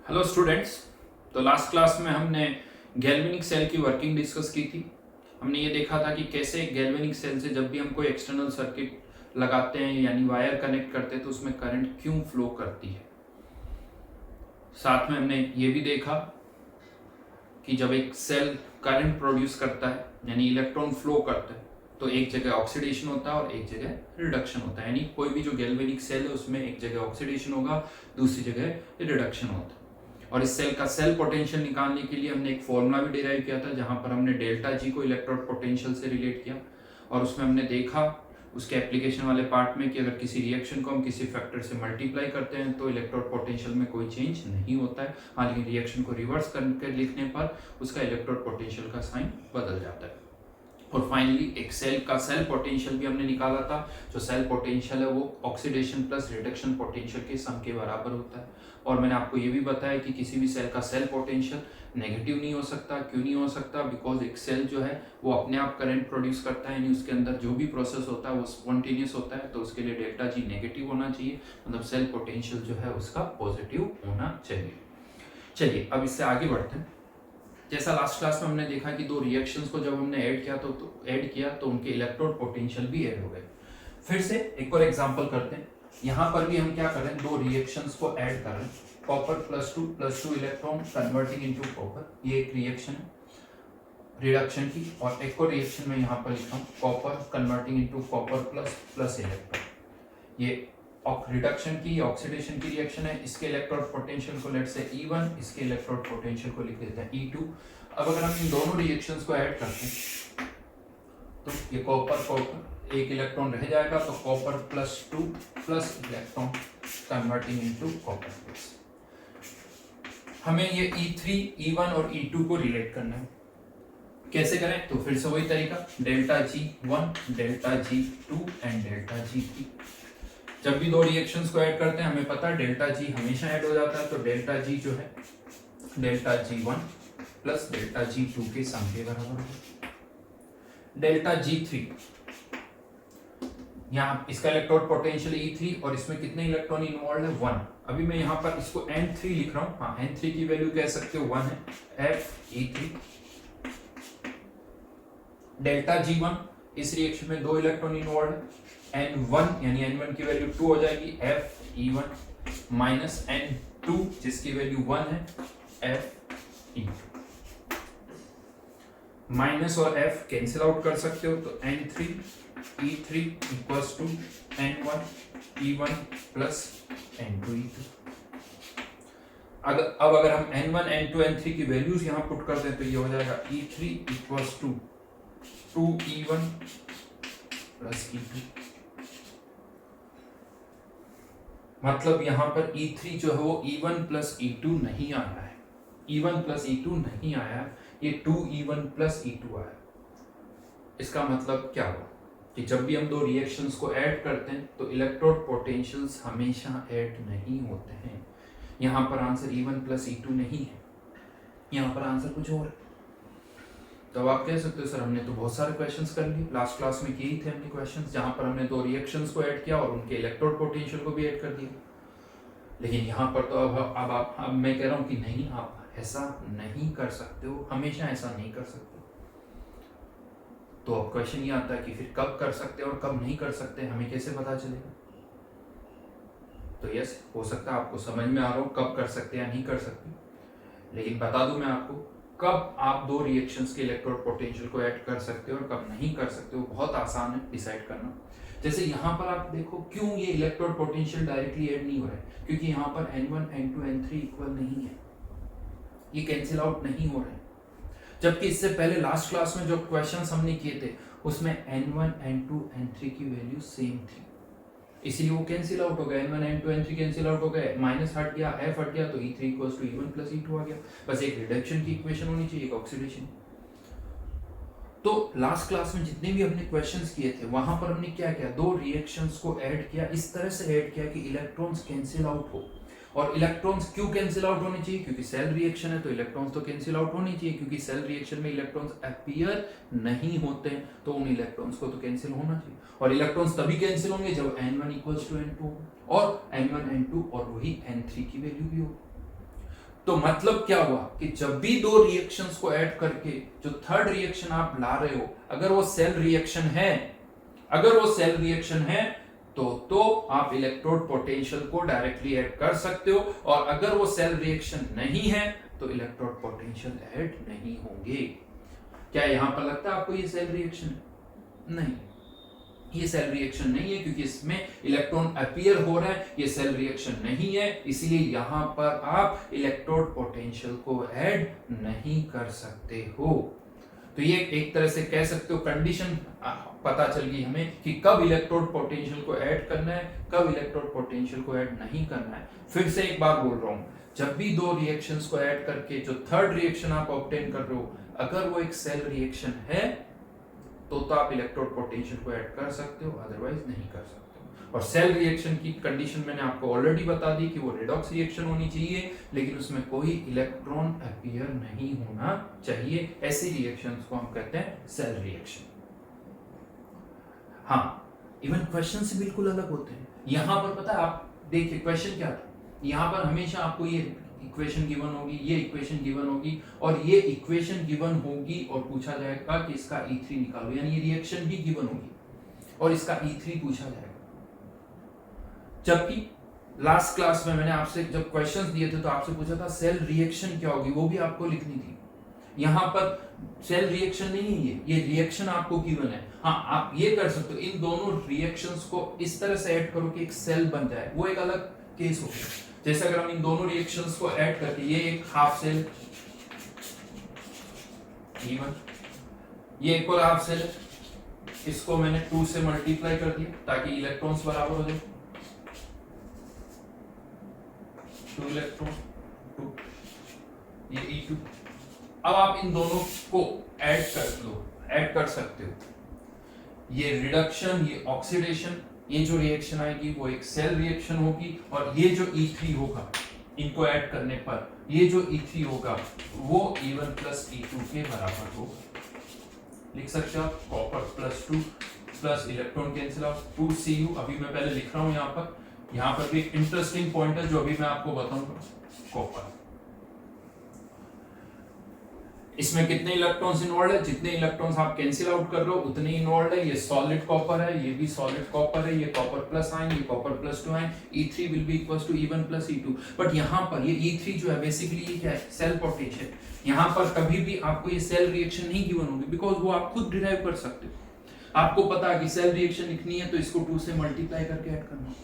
Hello students. तो last class में हमने गैल्वेनिक सेल की वर्किंग डिस्कस की थी। हमने ये देखा था कि कैसे गैल्वेनिक सेल से जब भी हम कोई एक्सटर्नल सर्किट लगाते हैं यानी वायर कनेक्ट करते हैं तो उसमें करंट क्यों फ्लो करती है। साथ में हमने ये भी देखा कि जब एक सेल करंट प्रोड्यूस करता है यानी इलेक्ट्रॉन फ्लो करता है तो एक जगह ऑक्सीडेशन होता है और एक जगह रिडक्शन होता है। यानी कोई भी जो गैल्वेनिक सेल है उसमें एक जगह ऑक्सीडेशन होगा, दूसरी जगह रिडक्शन होता है। और इस सेल का सेल पोटेंशियल निकालने के लिए हमने एक फॉर्मूला भी डिराइव किया था जहां पर हमने डेल्टा जी को इलेक्ट्रोड पोटेंशियल से रिलेट किया और उसमें हमने देखा उसके एप्लीकेशन वाले पार्ट में कि अगर किसी रिएक्शन को हम किसी फैक्टर से मल्टीप्लाई करते हैं तो इलेक्ट्रोड पोटेंशियल में कोई चेंज नहीं होता है। हाँ, लेकिन रिएक्शन को रिवर्स करके लिखने पर उसका इलेक्ट्रोड पोटेंशियल का साइन बदल जाता है। और फाइनली एक सेल का सेल पोटेंशियल भी हमने निकाला था। जो सेल पोटेंशियल है वो ऑक्सीडेशन प्लस रिडक्शन पोटेंशियल के सम के बराबर होता है। और मैंने आपको ये भी बताया कि किसी भी सेल का सेल पोटेंशियल नेगेटिव नहीं हो सकता। क्यों नहीं हो सकता? बिकॉज एक सेल जो है वो अपने आप करंट प्रोड्यूस करता है, यानी उसके अंदर जो भी प्रोसेस होता है वो स्पॉन्टेनियस होता है, तो उसके लिए डेल्टा जी नेगेटिव होना चाहिए, मतलब सेल पोटेंशियल जो है उसका पॉजिटिव होना चाहिए। चलिए अब इससे आगे बढ़ते हैं। जैसा लास्ट क्लास में हमने देखा कि दो रिएक्शंस को जब हमने ऐड किया तो उनके इलेक्ट्रोड पोटेंशियल भी ऐड हो गए। फिर से एक और एग्जांपल करते हैं। यहाँ पर भी हम क्या कर रहे हैं, दो रिएक्शंस को ऐड कर रहे हैं। Copper +2 electron converting into copper, ये एक रिएक्शन है रिडक्शन की। और एक और रिएक्शन में यहाँ पर लिखा हूँ copper converting into copper plus electron, ये रिडक्शन की ऑक्सीडेशन की रिएक्शन है। इसके इलेक्ट्रोड पोटेंशियल को लेट से E1, इसके इलेक्ट्रोड पोटेंशियल को लिख देते हैं E2। अब अगर हम इन दोनों रिएक्शंस को ऐड करते हैं तो ये कॉपर एक इलेक्ट्रॉन रह जाएगा, तो copper +2 plus electron converting into copper plus. हमें ये E3, E1 और E2 को रिलेट करना है। कैसे करें? तो फिर से वही तरीका, delta G1, delta G2 and delta G3। जब भी दो रिएक्शंस को ऐड करते हैं हमें पता है डेल्टा जी हमेशा ऐड हो जाता है, तो डेल्टा जी जो है delta G1 plus delta G2 के सम के बराबर होगा। डेल्टा G3, यहाँ इसका इलेक्ट्रोड पोटेंशियल E3 और इसमें कितने इलेक्ट्रॉन इन्वॉल्व है? 1। अभी मैं यहाँ पर इसको N3 लिख रहा हूँ। हाँ, N3 की वैल्यू कह सकते हो 1 है, FE3। डेल्टा G1, इस रिएक्शन में 2 इलेक्ट्रॉन इन्वॉल्व है, N1 यानी N1 की वैल्यू 2 हो जाएगी, FE1 माइनस N2 जिसकी वैल्यू 1 है, FE2। माइनस और F कैंसिल आउट कर सकते हो, तो N3 E3 equals to N1 E1 plus N2 E2। अब अगर हम N1 N2 N3 की वैल्यूज यहाँ पुट कर दें तो ये हो जाएगा E3 equals to 2E1 plus E2। मतलब यहाँ पर E3 जो है वो E1 प्लस E2 नहीं आया है, E1 प्लस E2 नहीं आया है, ये 2E1 प्लस E2 आया। इसका मतलब क्या हुआ कि जब भी हम दो रिएक्शंस को ऐड करते हैं तो इलेक्ट्रोड पोटेंशियल्स हमेशा ऐड नहीं होते हैं। यहाँ पर आंसर E1 प्लस E2 नहीं है, यहाँ पर आंसर कुछ और है। तो आप कह सकते हो सर हमने तो बहुत सारे क्वेश्चंस कर लिए, लास्ट क्लास में किए थे हमने क्वेश्चंस जहां पर हमने दो रिएक्शंस को ऐड किया और उनके इलेक्ट्रोड पोटेंशियल को भी ऐड कर दिया। लेकिन यहाँ पर तो अब मैं कह रहा हूँ कि नहीं, आप ऐसा नहीं कर सकते हो, हमेशा ऐसा नहीं कर सकते। तो अब क्वेश्चन ये आता है कि फिर कब कर सकते और कब नहीं कर सकते, हमें कैसे पता चलेगा? तो यस, हो सकता है आपको समझ में आ रहा हो कब कर सकते या नहीं कर सकते, लेकिन बता दूं मैं आपको कब आप दो रिएक्शंस के इलेक्ट्रोड पोटेंशियल को ऐड कर सकते हो और कब नहीं कर सकते हो। बहुत आसान है डिसाइड करना। जैसे यहाँ पर आप देखो क्यों ये इलेक्ट्रोड पोटेंशियल डायरेक्टली ऐड नहीं हो रहा है, क्योंकि यहाँ पर N1 N2 N3 इक्वल नहीं है, ये कैंसिल आउट नहीं हो रहे हैं। जबकि इससे पहले लास्ट क्लास में जो क्वेश्चंस हमने किए थे उसमें N1 N2 N3 की वैल्यू सेम थी, इसलिए वो कैंसिल आउट हो गया। N1 N2 N3 cancel out हो गए, माइनस हट गया, F हट गया, तो E3 equals to E1 plus E2 आ गया। बस एक रिडक्शन की इक्वेशन होनी चाहिए, एक ऑक्सीडेशन। तो लास्ट क्लास में जितने भी हमने क्वेश्चंस किए थे वहां पर हमने क्या किया, दो रिएक्शंस को ऐड किया, इस तरह से ऐड किया कि इलेक्ट्रॉन्स कैंसिल आउट हो। और इलेक्ट्रॉन्स क्यों कैंसिल आउट होने चाहिए? क्योंकि सेल रिएक्शन है तो इलेक्ट्रॉन्स तो कैंसिल आउट होने चाहिए, क्योंकि सेल रिएक्शन में इलेक्ट्रॉन्स अपीयर नहीं होते हैं, तो उन इलेक्ट्रॉन्स को तो कैंसिल होना चाहिए। और इलेक्ट्रॉन्स तभी कैंसिल होंगे जब N1 इक्वल्स टू N2 और N1 N2 और वही N3 की वैल्यू भी हो। तो मतलब क्या हुआ कि जब भी दो रिएक्शंस को ऐड करके जो थर्ड रिएक्शन आप ला रहे हो, अगर वो सेल रिएक्शन है, अगर वो सेल रिएक्शन है तो आप इलेक्ट्रोड पोटेंशियल को डायरेक्टली ऐड कर सकते हो, और अगर वो सेल रिएक्शन नहीं है तो इलेक्ट्रोड पोटेंशियल ऐड नहीं होंगे। क्या यहां पर लगता है आपको ये सेल रिएक्शन है? नहीं, ये सेल रिएक्शन नहीं है, क्योंकि इसमें इलेक्ट्रॉन अपीयर हो रहा है, ये सेल रिएक्शन नहीं है, इसलिए यहां पर आप इलेक्ट्रोड पोटेंशियल को ऐड नहीं कर सकते हो। तो ये एक तरह से कह सकते हो कंडीशन पता चल गई हमें कि कब इलेक्ट्रोड पोटेंशियल को ऐड करना है, कब इलेक्ट्रोड पोटेंशियल को ऐड नहीं करना है। फिर से एक बार बोल रहा हूं, जब भी दो रिएक्शंस को ऐड करके जो थर्ड रिएक्शन आप ऑब्टेन कर रहे हो, अगर वो एक सेल रिएक्शन है तो आप इलेक्ट्रोड पोटेंशियल को ऐड कर सकते हो, अदरवाइज नहीं कर सकते हो। और सेल रिएक्शन की कंडीशन मैंने आपको ऑलरेडी बता दी कि वो रिडॉक्स रिएक्शन होनी चाहिए, लेकिन उसमें कोई इलेक्ट्रॉन अपीयर नहीं होना चाहिए। ऐसी रिएक्शंस को हम कहते हैं सेल रिएक्शन। हाँ, इवन क्वेश्चन से बिल्कुल अलग होते हैं। यहां पर पता है, आप देखिए क्वेश्चन क्या था, यहां पर हमेशा आपको ये इक्वेशन गिवन होगी, ये इक्वेशन गिवन होगी, और ये इक्वेशन गिवन होगी, और पूछा जाएगा कि इसका E3 निकालो, यानी ये रिएक्शन भी गिवन होगी और इसका E3 पूछा जाएगा। जबकि लास्ट क्लास में मैंने आपसे जब क्वेश्चंस दिए थे तो आपसे पूछा था सेल रिएक्शन क्या होगी, वो भी आपको लिखनी थी। यहां पर सेल रिएक्शन नहीं है, ये रिएक्शन आपको गिवन है। हाँ, आप ये कर सकते हो, इन दोनों रिएक्शंस को इस तरह से ऐड करो कि एक सेल बन जाए, वो एक अलग केस हो गया। जैसे अगर हम इन दोनों रिएक्शंस को ऐड करके, ये एक हाफ सेल E1, ये एक और हाफ सेल, इसको मैंने 2 से मल्टीप्लाई कर दिया ताकि इलेक्ट्रॉन्स बराबर हो जाए, 2 इलेक्ट्रॉन 2, ये E2। अब आप इन दोनों को ऐड कर सकते हो। ये रिडक्शन, ये ऑक्सीडेशन, ये जो रिएक्शन आएगी वो एक सेल रिएक्शन होगी, और ये जो E3 होगा इनको ऐड करने पर, ये जो E3 होगा वो E1 प्लस E2 के बराबर होगा। लिख सकते हो आप copper plus 2 plus electron cancel out 2Cu। अभी मैं पहले लिख रहा हूं यहाँ पर भी इंटरेस्टिंग पॉइंट है जो अभी मैं आपको बताऊंगा। कॉपर, इसमें कितने इलेक्ट्रॉन्स इन्वॉल्व है, जितने इलेक्ट्रॉन्स आप कैंसिल आउट कर रहे हो उतने इन्वॉल्व है। ये सॉलिड कॉपर है, ये भी सॉलिड कॉपर है, ये कॉपर प्लस आयन, ये copper plus 2 ion, E3 will be equals to E1 plus E2। But यहाँ पर ये E3 जो है बेसिकली ये क्या है, सेल पोटेंशियल। यहाँ पर कभी भी आपको ये सेल रिएक्शन नहीं गिवन होगी, बिकॉज वो आप खुद डिराइव कर सकते हो। आपको पता है कि सेल रिएक्शन लिखनी है तो इसको 2 से मल्टीप्लाई करके ऐड करना,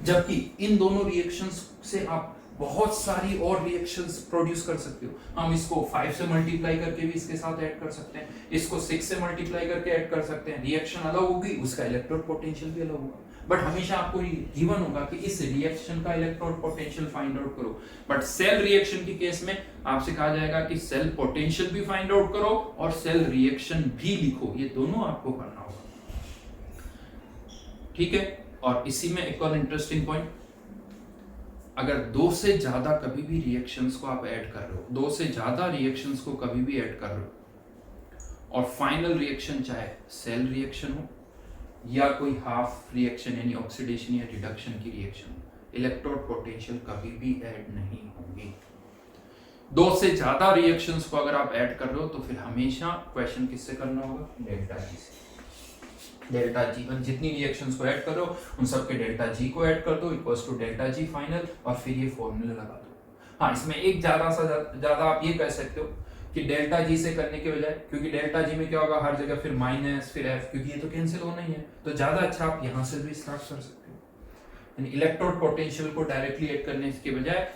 जबकि इन दोनों रिएक्शंस से आप बहुत सारी और रिएक्शंस प्रोड्यूस कर सकते हो। हम इसको 5 से मल्टीप्लाई करके भी इसके साथ ऐड कर सकते हैं, इसको 6 से मल्टीप्लाई करके ऐड कर सकते हैं। रिएक्शन अलग होगी, उसका इलेक्ट्रोड पोटेंशियल भी अलग होगा, बट हमेशा आपको गिवन होगा कि इस रिएक्शन का इलेक्ट्रोड पोटेंशियल फाइंड आउट करो। बट सेल रिएक्शन के केस में आपसे कहा जाएगा कि सेल पोटेंशियल भी फाइंड आउट करो और सेल रिएक्शन भी लिखो, ये दोनों आपको करना होगा। ठीक है, और इसी में एक और इंटरेस्टिंग पॉइंट, अगर 2 से ज्यादा कभी भी रिएक्शंस को आप ऐड कर रहे हो, 2 से ज्यादा रिएक्शंस को कभी भी ऐड कर रहे हो, और फाइनल रिएक्शन चाहे सेल रिएक्शन हो या कोई हाफ रिएक्शन यानी ऑक्सीडेशन या रिडक्शन की रिएक्शन, इलेक्ट्रोड पोटेंशियल कभी भी ऐड नहीं होंगे। 2 से ज्यादा रिएक्शंस को अगर आप ऐड कर रहे हो तो फिर हमेशा क्वेश्चन किससे करना होगा, डेल्टा जी से। डेल्टा जी, जितनी रिएक्शंस को ऐड करो उन सबके डेल्टा जी को ऐड कर दो equals to delta G final, और फिर ये फॉर्मूला लगा दो। हाँ, इसमें एक ज्यादा आप ये कह सकते हो कि डेल्टा जी से करने के बजाय, क्योंकि डेल्टा जी में क्या होगा, हर जगह फिर माइनस फिर एफ, क्योंकि ये तो कैंसिल होना ही है, तो ज्यादा अच्छा आप यहाँ से भी स्टार्ट कर सकते हो। यानी इलेक्ट्रोड पोटेंशियल को डायरेक्टली ऐड करने के बजाय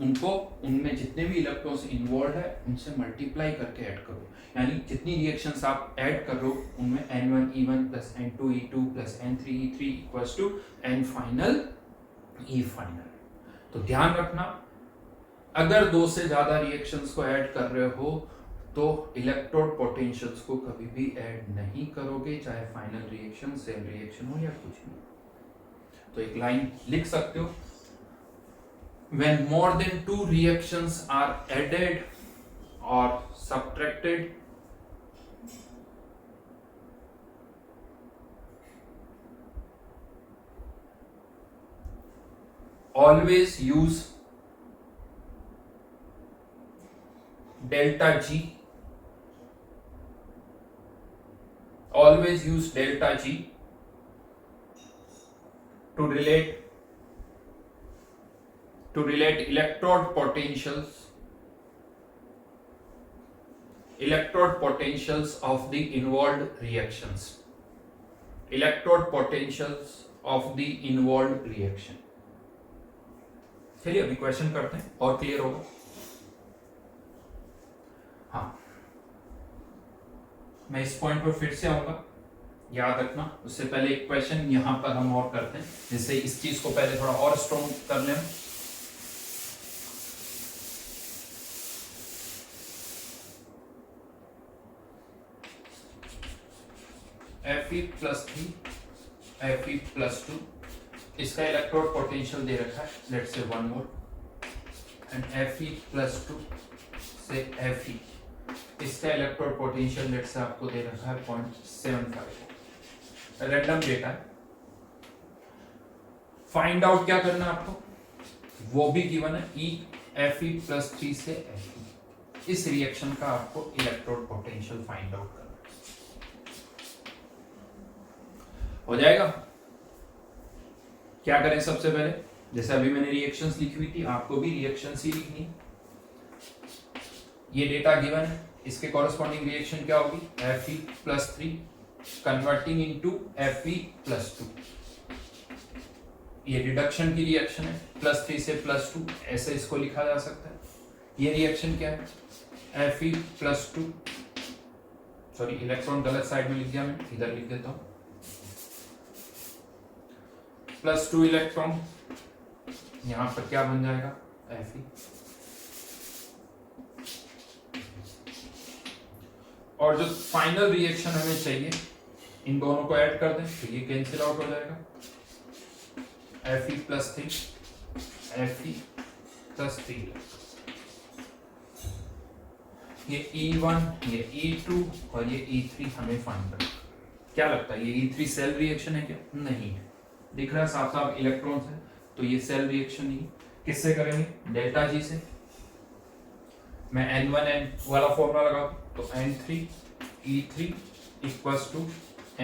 उनको, उनमें जितने भी इलेक्ट्रॉन्स इन्वॉल्व है उनसे मल्टीप्लाई करके ऐड करो। यानी जितनी रिएक्शंस आप ऐड कर रहे हो उनमें N1 E1 plus N2 E2 plus N3 E3 equals to N final E final. तो ध्यान रखना, अगर 2 से ज्यादा रिएक्शंस को ऐड कर रहे हो तो इलेक्ट्रोड पोटेंशियल्स को कभी भी ऐड नहीं करोगे, चाहे फाइनल रिएक्शन, सेल रिएक्शन हो या कुछ भी। तो एक लाइन लिख सकते हो, when more than 2 reactions are added or subtracted, always use delta G, always use delta G to relate electrode potentials of the involved reactions. Electrode potentials of the involved reaction. चलिए अभी question करते हैं और clear होगा. हाँ, मैं इस point पर फिर से आऊंगा, याद रखना. उससे पहले एक क्वेश्चन यहां पर हम और करते हैं, जिससे इस चीज को पहले थोड़ा और स्ट्रॉन्ग कर लें. Fe+3 Fe+2 इसका इलेक्ट्रोड पोटेंशियल दे रखा है, let's say 1 mole, and Fe+2 से Fe इसका इलेक्ट्रोड पोटेंशियल लेट्स से आपको दे रखा है 0.75. रैंडम डेटा है. फाइंड आउट क्या करना है आपको, वो भी गिवन है, Fe+3 से Fe. इस रिएक्शन का आपको इलेक्ट्रोड पोटेंशियल फाइंड आउट करना हो जाएगा. क्या करें सबसे पहले, जैसे अभी मैंने रिएक्शंस लिखी हुई थी, आपको भी रिएक्शंस ही लिखनी. ये डेटा गिवन है, इसके कॉरेस्पॉन्डिंग रिएक्शन क्या होगी, Fe+3 कन्वर्टिंग इनटू Fe+2. ये रिडक्शन की रिएक्शन है, +3 से +2 ऐसे इसको लिखा जा सकता है. ये रिएक्शन क्या है, Fe+2, सॉरी इलेक्ट्रॉन गलत साइड में लिख दिया मैं, इधर लिख देता हूं, +2 इलेक्ट्रॉन, यहां पर क्या बन जाएगा, Fe. और जो फाइनल रिएक्शन हमें चाहिए, इन दोनों को ऐड कर दें तो ये कैंसिल आउट हो जाएगा. Fe+3 Fe+3, ये E1, ये E2 और ये E3 हमें फाइंड करना. क्या लगता है ये E3 सेल रिएक्शन है क्या, नहीं है. दिख रहा है साफ साफ इलेक्ट्रॉन्स है, तो ये सेल रिएक्शन नहीं. किससे करेंगे, डेल्टा जी से. मैं N1N वाला फॉर्मूला लगाऊं तो N3E3 equals to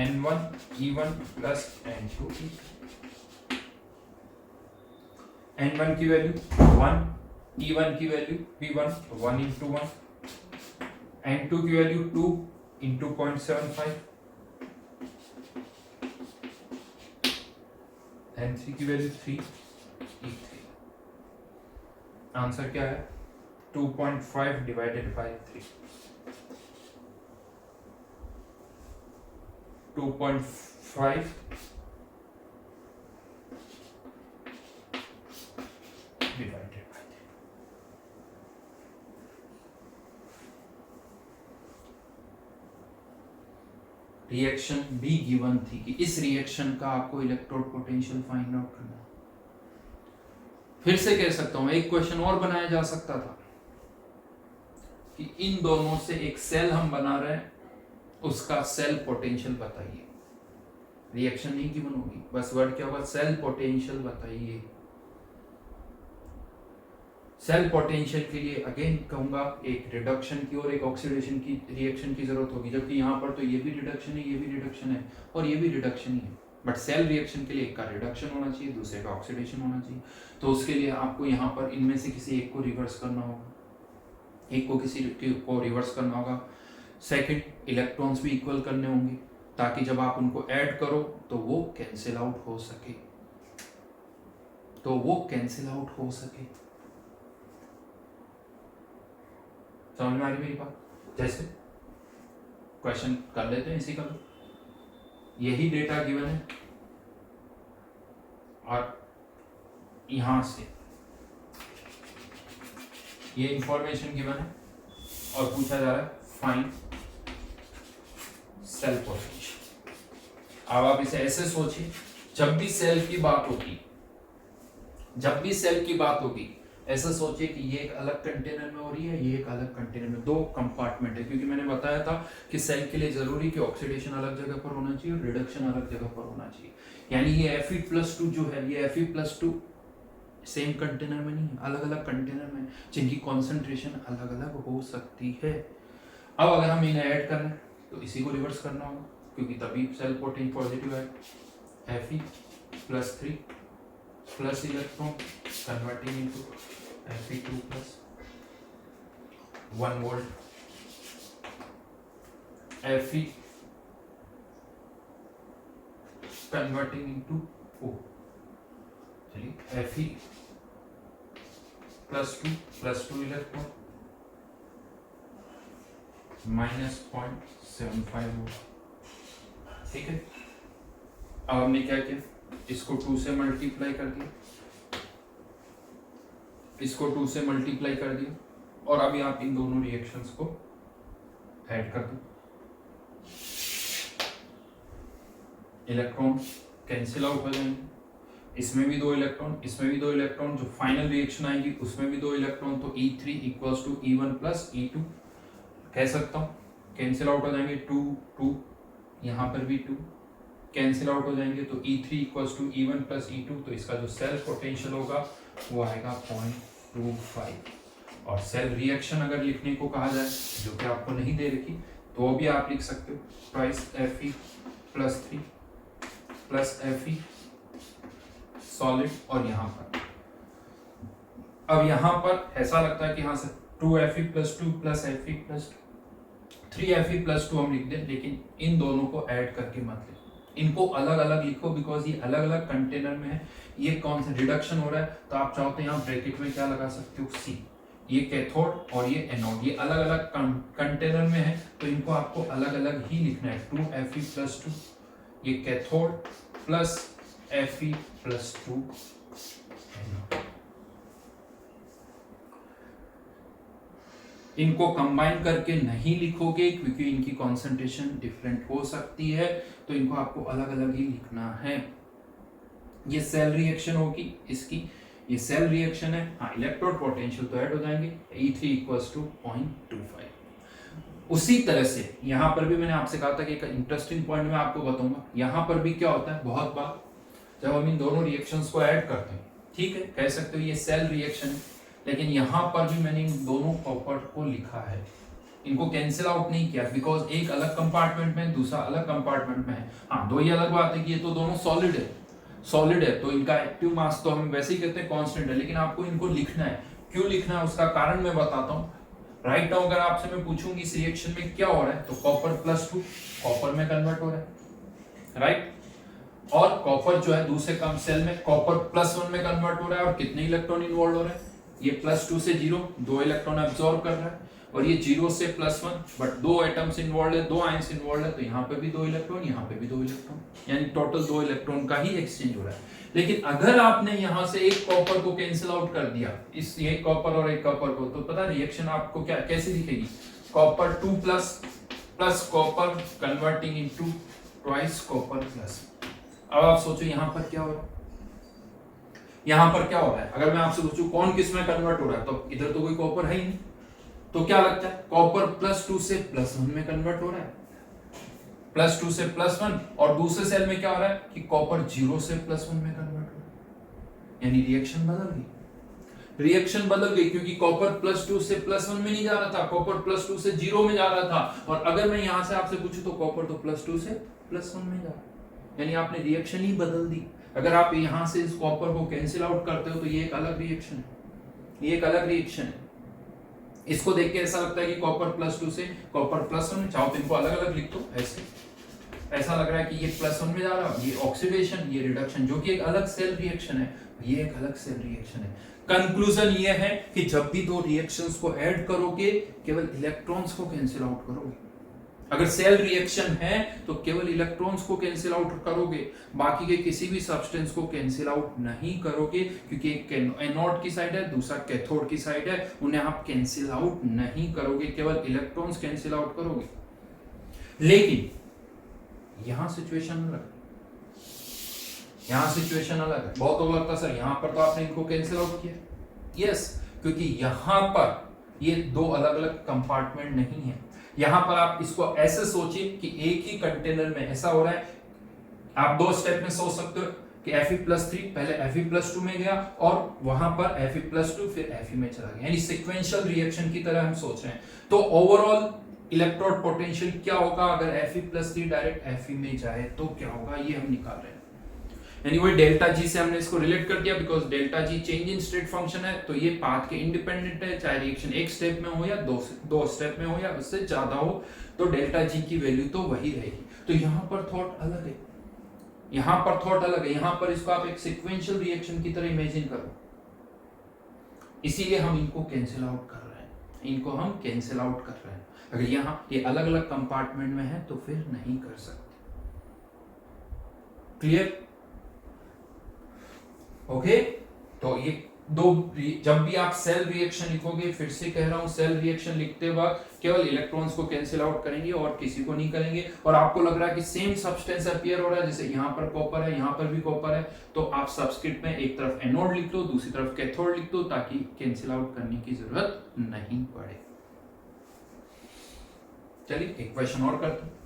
N1E1 plus N2E3. N1 की वैल्यू 1, E1 की वैल्यू भी 1 into 1, N2 की वैल्यू 2 into 0.75, N3 की वैल्यू 3E3. आंसर क्या है, 2.5 divided by 3. 2.5 divided by 3. Reaction भी गिवन थी कि इस रिएक्शन का आपको इलेक्ट्रोड पोटेंशियल फाइंड आउट करना है. फिर से कह सकता हूं, एक क्वेश्चन और बनाया जा सकता था कि इन दोनों से एक सेल हम बना रहे हैं, उसका सेल पोटेंशियल बताइए. रिएक्शन नहीं गिवन होगी, बस वर्ड क्या होगा, सेल पोटेंशियल बताइए. सेल पोटेंशियल के लिए अगेन कहूंगा, एक रिडक्शन की और एक ऑक्सीडेशन की रिएक्शन की जरूरत होगी, जबकि यहाँ पर तो ये भी रिडक्शन है, ये भी रिडक्शन है और ये भी रिडक्शन ही है. बट सेल रिएक्शन के लिए एक का रिडक्शन होना चाहिए, दूसरे का ऑक्सीडेशन होना चाहिए. तो उसके लिए आपको यहाँ पर इनमें से किसी एक को रिवर्स करना होगा, एक को किसी को रिवर्स करना होगा. सेकंड, इलेक्ट्रॉन्स भी इक्वल करने होंगे, ताकि जब आप उनको ऐड करो तो वो कैंसिल आउट हो सके, समझ में आ रही मेरी बात. जैसे क्वेश्चन कर लेते हैं इसी का, यही डेटा गिवन है और यहां से ये इंफॉर्मेशन गिवन है और पूछा जा रहा है फाइंड सेल पोटेंशियल. अब आप इसे ऐसे सोचिए, जब भी सेल की बात होगी ऐसा सोचिए कि ये एक अलग कंटेनर में हो रही है, ये एक अलग कंटेनर में, दो कंपार्टमेंट है. क्योंकि मैंने बताया था कि सेल के लिए जरूरी कि ऑक्सीडेशन अलग जगह पर होना चाहिए और रिडक्शन अलग जगह पर होना चाहिए. यानी ये Fe+2 जो है, ये Fe+2 सेम कंटेनर में नहीं, अलग अलग कंटेनर में, जिनकी कॉन्सेंट्रेशन अलग अलग हो सकती है। अब अगर हम इन्हें ऐड कर रहे हैं तो इसी को रिवर्स करना होगा, क्योंकि तभी सेल पोटेंशियल पॉजिटिव है। Fe plus 3 plus electron converting into Fe2 plus 1 volt, Fe converting into O। चलिए Fe plus 2 electron minus 0.75 volt. ठीक है, अब हमने क्या किया, इसको 2 से मल्टीप्लाई कर दिया, इसको 2 से मल्टीप्लाई कर दिया, और अभी आप इन दोनों रिएक्शंस को ऐड कर दो। इलेक्ट्रॉन कैंसिल आउट हो जाएंगे, इसमें भी 2 इलेक्ट्रॉन, इसमें भी 2 इलेक्ट्रॉन, जो फाइनल रिएक्शन आएगी उसमें भी 2 इलेक्ट्रॉन, तो E3 equals to E1 plus E2 कह सकता हूँ। कैंसिल आउट हो जाएंगे 2 2, यहाँ पर भी 2 कैंसिल आउट हो जाएंगे, तो E3 equals to E1 plus E2, तो इसका जो सेल पोटेंशियल होगा वो आएगा 0.25। और सेल रिएक्शन अगर लिखने को कहा जाए, जो कि आपको नहीं दे रखी, तो भी आप लिख सकते हो twice Fe plus 3 plus Fe solid, और यहाँ पर अब यहाँ पर ऐसा लगता है कि हाँ sir 2Fe plus 2 plus Fe plus 3Fe plus 2 हम लिख दें, लेकिन इन दोनों को ऐड करके मत लिखो, इनको अलग अलग लिखो, बिकॉज ये अलग अलग कंटेनर में है। ये कौन सा रिडक्शन हो रहा है, तो आप चाहो तो यहाँ ब्रैकेट में क्या लगा सकते हो, C। ये कैथोड और ये एनोड, ये अलग अलग कंटेनर में है, तो इनको आपको अलग अलग ही लिखना है। 2Fe प्लस 2, ये cathode plus Fe plus 2 anode. इनको कंबाइन करके नहीं लिखोगे, क्योंकि इनकी कॉन्सेंट्रेशन डिफरेंट हो सकती है, तो इनको आपको अलग अलग ही लिखना है। ये सेल रिएक्शन होगी इसकी, ये सेल रिएक्शन है। हाँ, इलेक्ट्रोड पोटेंशियल तो ऐड हो जाएंगे, E3 इक्वल्स टू 0.25। उसी तरह से यहाँ पर भी मैंने आपसे कहा था कि एक इंटरेस्टिंग पॉइंट मैं आपको बताऊंगा। यहाँ पर भी क्या होता है, बहुत बार जब हम इन दोनों रिएक्शंस को ऐड करते हैं, ठीक है, कह सकते हो ये सेल रिएक्शन है, लेकिन यहाँ पर भी मैंने इन दोनों प्रॉपर्टी को लिखा है, इनको कैंसिल आउट नहीं किया, बिकॉज एक अलग कंपार्टमेंट में, दूसरा अलग कंपार्टमेंट में है। हाँ, दो ही अलग बात है कि ये तो दोनों सॉलिड है, तो इनका एक्टिव मास तो हम वैसे ही कहते हैं कांस्टेंट है, लेकिन आपको इनको लिखना है। क्यों लिखना है उसका कारण मैं बताता हूँ। राइट नाउ अगर आपसे मैं पूछूंगी इस रिएक्शन में क्या हो रहा है, तो कॉपर प्लस 2 कॉपर में कन्वर्ट हो रहा है, राइट, और कॉपर जो है दूसरे कम सेल में कॉपर प्लस 1 में कन्वर्ट हो रहा है, और कितने इलेक्ट्रॉन इन्वॉल्व हो रहे हैं, ये प्लस 2 से 0 2 इलेक्ट्रॉन एब्जॉर्ब कर रहा है, और ये 0 से प्लस 1 बट 2 एटम्स इन्वॉल्व है, 2 आयंस इन्वॉल्व है, तो यहाँ पे भी 2 इलेक्ट्रॉन, यहाँ पे भी 2 इलेक्ट्रॉन, यानी टोटल 2 इलेक्ट्रॉन का ही एक्सचेंज हो रहा है। लेकिन अगर आपने यहाँ से एक कॉपर को कैंसिल आउट कर दिया, इस ये कॉपर और एक कॉपर को, तो पता रिएक्शन आपको क्या कैसे दिखेगी, copper 2 plus copper converting into twice copper plus. अब आप सोचो यहाँ पर क्या हो रहा है, यहाँ पर क्या हो रहा है। अगर मैं आपसे पूछूं कौन किस में कन्वर्ट हो रहा है, तो इधर तो कोई कॉपर है ही नहीं, तो क्या लगता है कॉपर प्लस 2 से प्लस 1 में कन्वर्ट हो रहा है, प्लस 2 से प्लस 1, और दूसरे सेल में क्या हो रहा है कि कॉपर 0 से प्लस 1 में कन्वर्ट हो रहा है, यानी रिएक्शन बदल गई, क्योंकि कॉपर प्लस 2 से प्लस 1 में नहीं जा रहा था, कॉपर प्लस 2 से 0 में जा रहा था। और अगर मैं यहां से आपसे पूछूं तो कॉपर तो प्लस 2 से प्लस 1 में जा रहा है, यानी आपने रिएक्शन ही बदल दी। अगर आप यहां से इस कॉपर को कैंसिल आउट करते हो तो ये एक अलग रिएक्शन है, ये एक अलग रिएक्शन है। इसको देख के ऐसा लगता है कि कॉपर प्लस 2 से कॉपर प्लस 1 में, चाहो तो इनको अलग अलग लिख दो, ऐसा लग रहा है कि ये प्लस 1 में जा रहा है, ये ऑक्सीडेशन, ये रिडक्शन, जो कि एक अलग सेल रिएक्शन है, ये एक अलग सेल रिएक्शन है। कंक्लूजन ये है कि जब भी दो रिएक्शंस को ऐड करोगे, केवल इलेक्ट्रॉन्स को कैंसिल आउट करोगे। अगर सेल रिएक्शन है तो केवल इलेक्ट्रॉन्स को कैंसिल आउट करोगे, बाकी के किसी भी सब्सटेंस को कैंसिल आउट नहीं करोगे, क्योंकि एक एनोड की साइड है, दूसरा कैथोड की साइड है, उन्हें आप कैंसिल आउट नहीं करोगे, केवल इलेक्ट्रॉन्स कैंसिल आउट करोगे। लेकिन यहां सिचुएशन अलग, यहां सिचुएशन अलग है। बहुत लोग लगता सर यहां पर तो आपने इनको कैंसिल आउट किया, यस, क्योंकि यहां पर ये दो अलग अलग कंपार्टमेंट नहीं है। यहां पर आप इसको ऐसे सोचिए कि एक ही कंटेनर में ऐसा हो रहा है, आप दो स्टेप में सोच सकते हो कि Fe+3 पहले Fe+2 में गया और वहां पर Fe+2 फिर Fe में चला गया, यानी सीक्वेंशियल रिएक्शन की तरह हम सोच रहे हैं। तो ओवरऑल इलेक्ट्रोड पोटेंशियल क्या होगा अगर Fe+3 डायरेक्ट Fe में जाए तो क्या होगा, ये हम निकाल रहे हैं। यानी वही डेल्टा जी से हमने इसको रिलेट कर दिया, because delta G change in state function है, तो ये पाथ के इंडिपेंडेंट है, चाहे रिएक्शन एक स्टेप में हो या दो स्टेप में हो या उससे ज्यादा हो, तो डेल्टा जी की वैल्यू तो वही रहेगी। तो यहाँ पर थॉट अलग है, यहाँ पर थॉट अलग है, यहाँ पर इसको आप एक सिक्वेंशियल रिएक्शन की तरह इमेजिन करो, इसीलिए हम इनको कैंसिल आउट कर रहे हैं, इनको हम कैंसिल आउट कर रहे हैं। अगर यहाँ ये अलग अलग कंपार्टमेंट में है तो फिर नहीं कर सकते। क्लियर? ओके तो ये दो, जब भी आप सेल रिएक्शन लिखोगे, फिर से कह रहा हूं, सेल रिएक्शन लिखते वक्त केवल इलेक्ट्रॉन्स को कैंसिल आउट करेंगे और किसी को नहीं करेंगे। और आपको लग रहा है कि सेम सब्सटेंस अपीयर हो रहा है, जैसे यहाँ पर कॉपर है, यहाँ पर भी कॉपर है, तो आप सबस्क्रिप्ट में एक तरफ एनोड लिख दो, दूसरी तरफ कैथोड लिख दो, ताकि कैंसिल आउट करने की जरूरत नहीं पड़े। चलिए एक क्वेश्चन और करते हैं।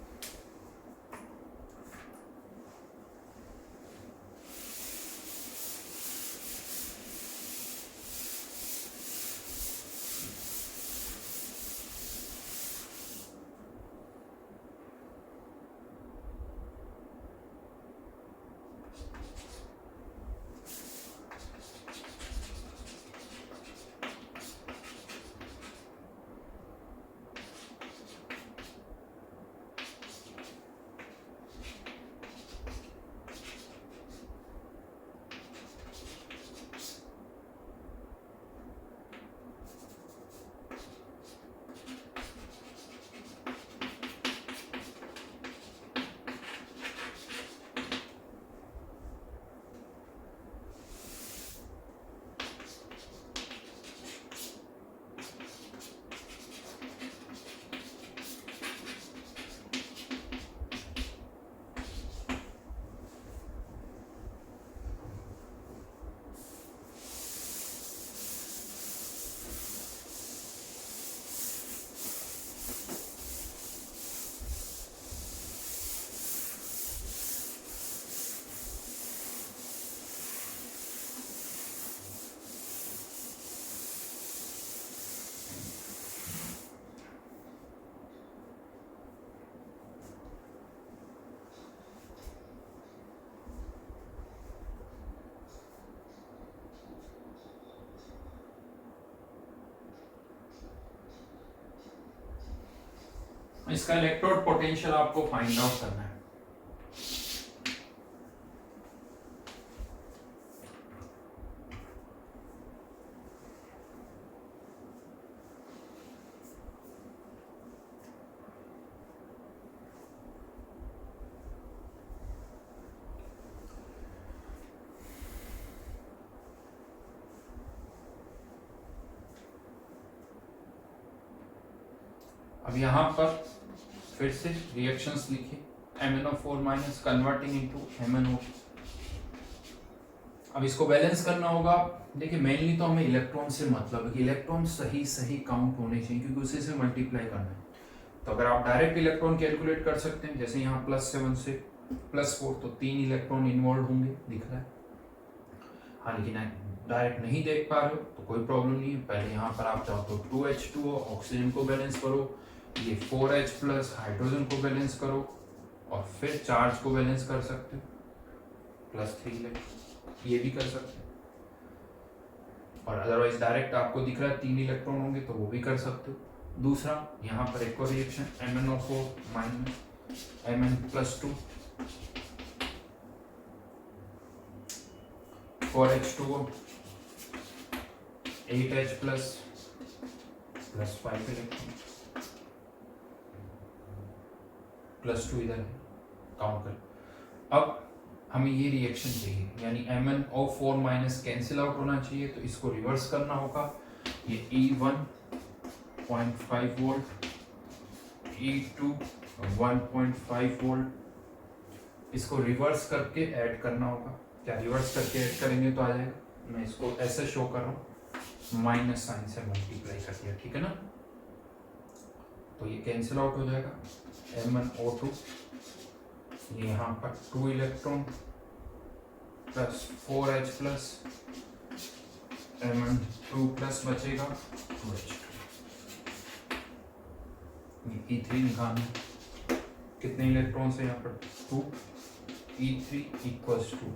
इसका इलेक्ट्रोड पोटेंशियल आपको फाइंड आउट करना है। अब यहां पर फिर से रिएक्शंस लिखिए, MnO4 minus converting into MnO2। अब इसको बैलेंस करना होगा। देखिए मेनली तो हमें इलेक्ट्रॉन से मतलब है कि इलेक्ट्रॉन सही सही काउंट होने चाहिए, क्योंकि उसी से मल्टीप्लाई करना है। तो अगर आप डायरेक्ट इलेक्ट्रॉन कैलकुलेट कर सकते हैं, जैसे यहाँ +7 से +4, तो 3 इलेक्ट्रॉन इन्वॉल्व होंगे, दिख रहा है। हाँ लेकिन डायरेक्ट नहीं देख पा रहे हो तो कोई प्रॉब्लम नहीं है, पहले यहाँ पर आप चाहो तो 2H2O ऑक्सीजन को बैलेंस करो, ये 4H+ हाइड्रोजन को बैलेंस करो, और फिर चार्ज को बैलेंस कर सकते हो, +3 ये भी कर सकते हैं। और अदरवाइज डायरेक्ट आपको दिख रहा है 3 इलेक्ट्रॉन होंगे तो वो भी कर सकते हो। दूसरा यहाँ पर एक और reaction MnO4 minus Mn+2 4H2O 8H+ +5 electron +2 इधर है, काउंट कर। अब हमें ये रिएक्शन चाहिए, यानी MnO4 माइनस कैंसिल आउट होना चाहिए, तो इसको रिवर्स करना होगा। ये E1 0.5 वोल्ट, E2 1.5 वोल्ट, इसको रिवर्स करके ऐड करना होगा। क्या रिवर्स करके ऐड करेंगे तो आ जाएगा, मैं इसको ऐसे शो कर रहा हूँ, माइनस साइन से मल्टीप्लाई कर दिया, ठीक है ना। तो ये कैंसिल आउट हो जाएगा। MnO2 यहाँ पर 2 electron plus 4H plus Mn2 plus बचेगा 2H2। E3 निकालना, कितने इलेक्ट्रॉन्स है यहाँ पर 2, E3 equals to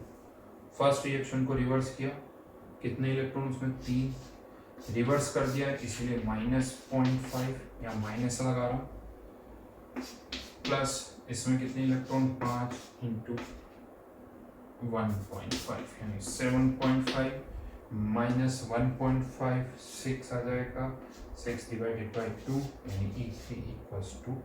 first reaction को रिवर्स किया, कितने इलेक्ट्रॉन उसमें 3, रिवर्स कर दिया इसलिए -0.5 या माइनस लगा रहा हूँ, प्लस इसमें कितने इलेक्ट्रॉन 5 इंटू 1.5 यानी 7.5 माइनस 1.5 6 आ जाएगा, 6 डिवाइडेड बाई 2 यानी E3 इक्वल्स टू 2।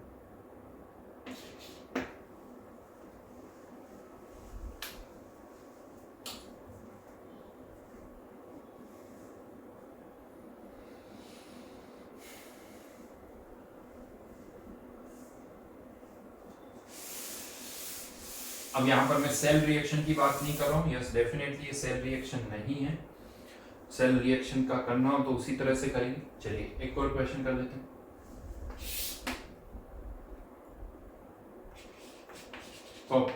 अब यहाँ पर मैं सेल रिएक्शन की बात नहीं कर रहा हूँ, यस डेफिनेटली ये सेल रिएक्शन नहीं है, सेल रिएक्शन का करना हो तो उसी तरह से करेंगे। चलिए एक और क्वेश्चन कर देते हैं। तो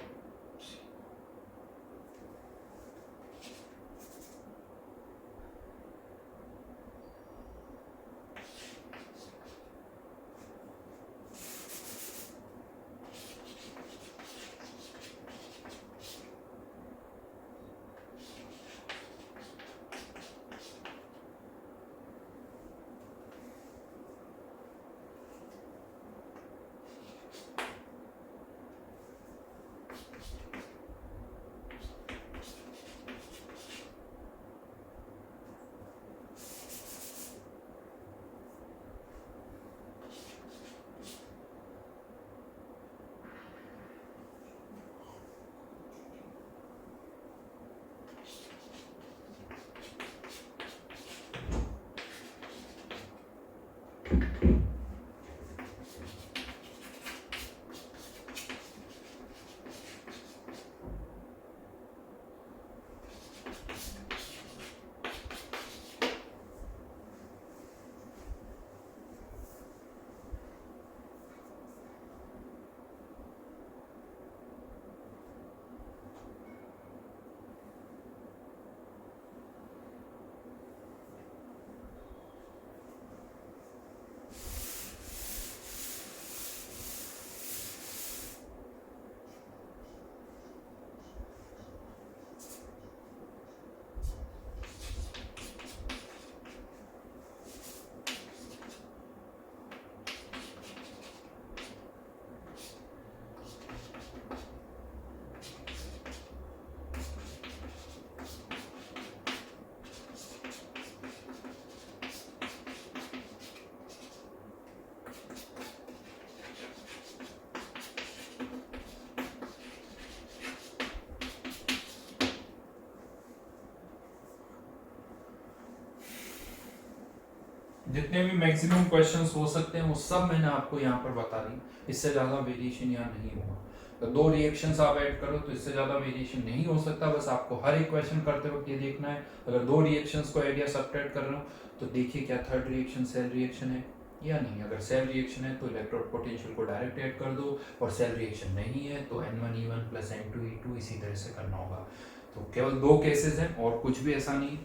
जितने भी मैक्सिमम क्वेश्चंस हो सकते हैं वो सब मैंने आपको यहाँ पर बता दी, इससे ज़्यादा वेरिएशन यहाँ नहीं होगा। तो 2 रिएक्शंस आप ऐड करो तो इससे ज़्यादा वेरिएशन नहीं हो सकता, बस आपको हर एक क्वेश्चन करते वक्त ये देखना है अगर 2 रिएक्शंस को ऐड या सब्ट्रैक्ट कर रहा हूँ तो देखिए क्या थर्ड रिएक्शन सेल रिएक्शन है या नहीं। अगर सेल रिएक्शन है तो इलेक्ट्रोड पोटेंशियल को डायरेक्ट ऐड कर दो, और सेल रिएक्शन नहीं है तो N1E1 प्लस N2E2 इसी तरह से करना होगा। तो केवल 2 केसेस हैं और कुछ भी ऐसा नहीं।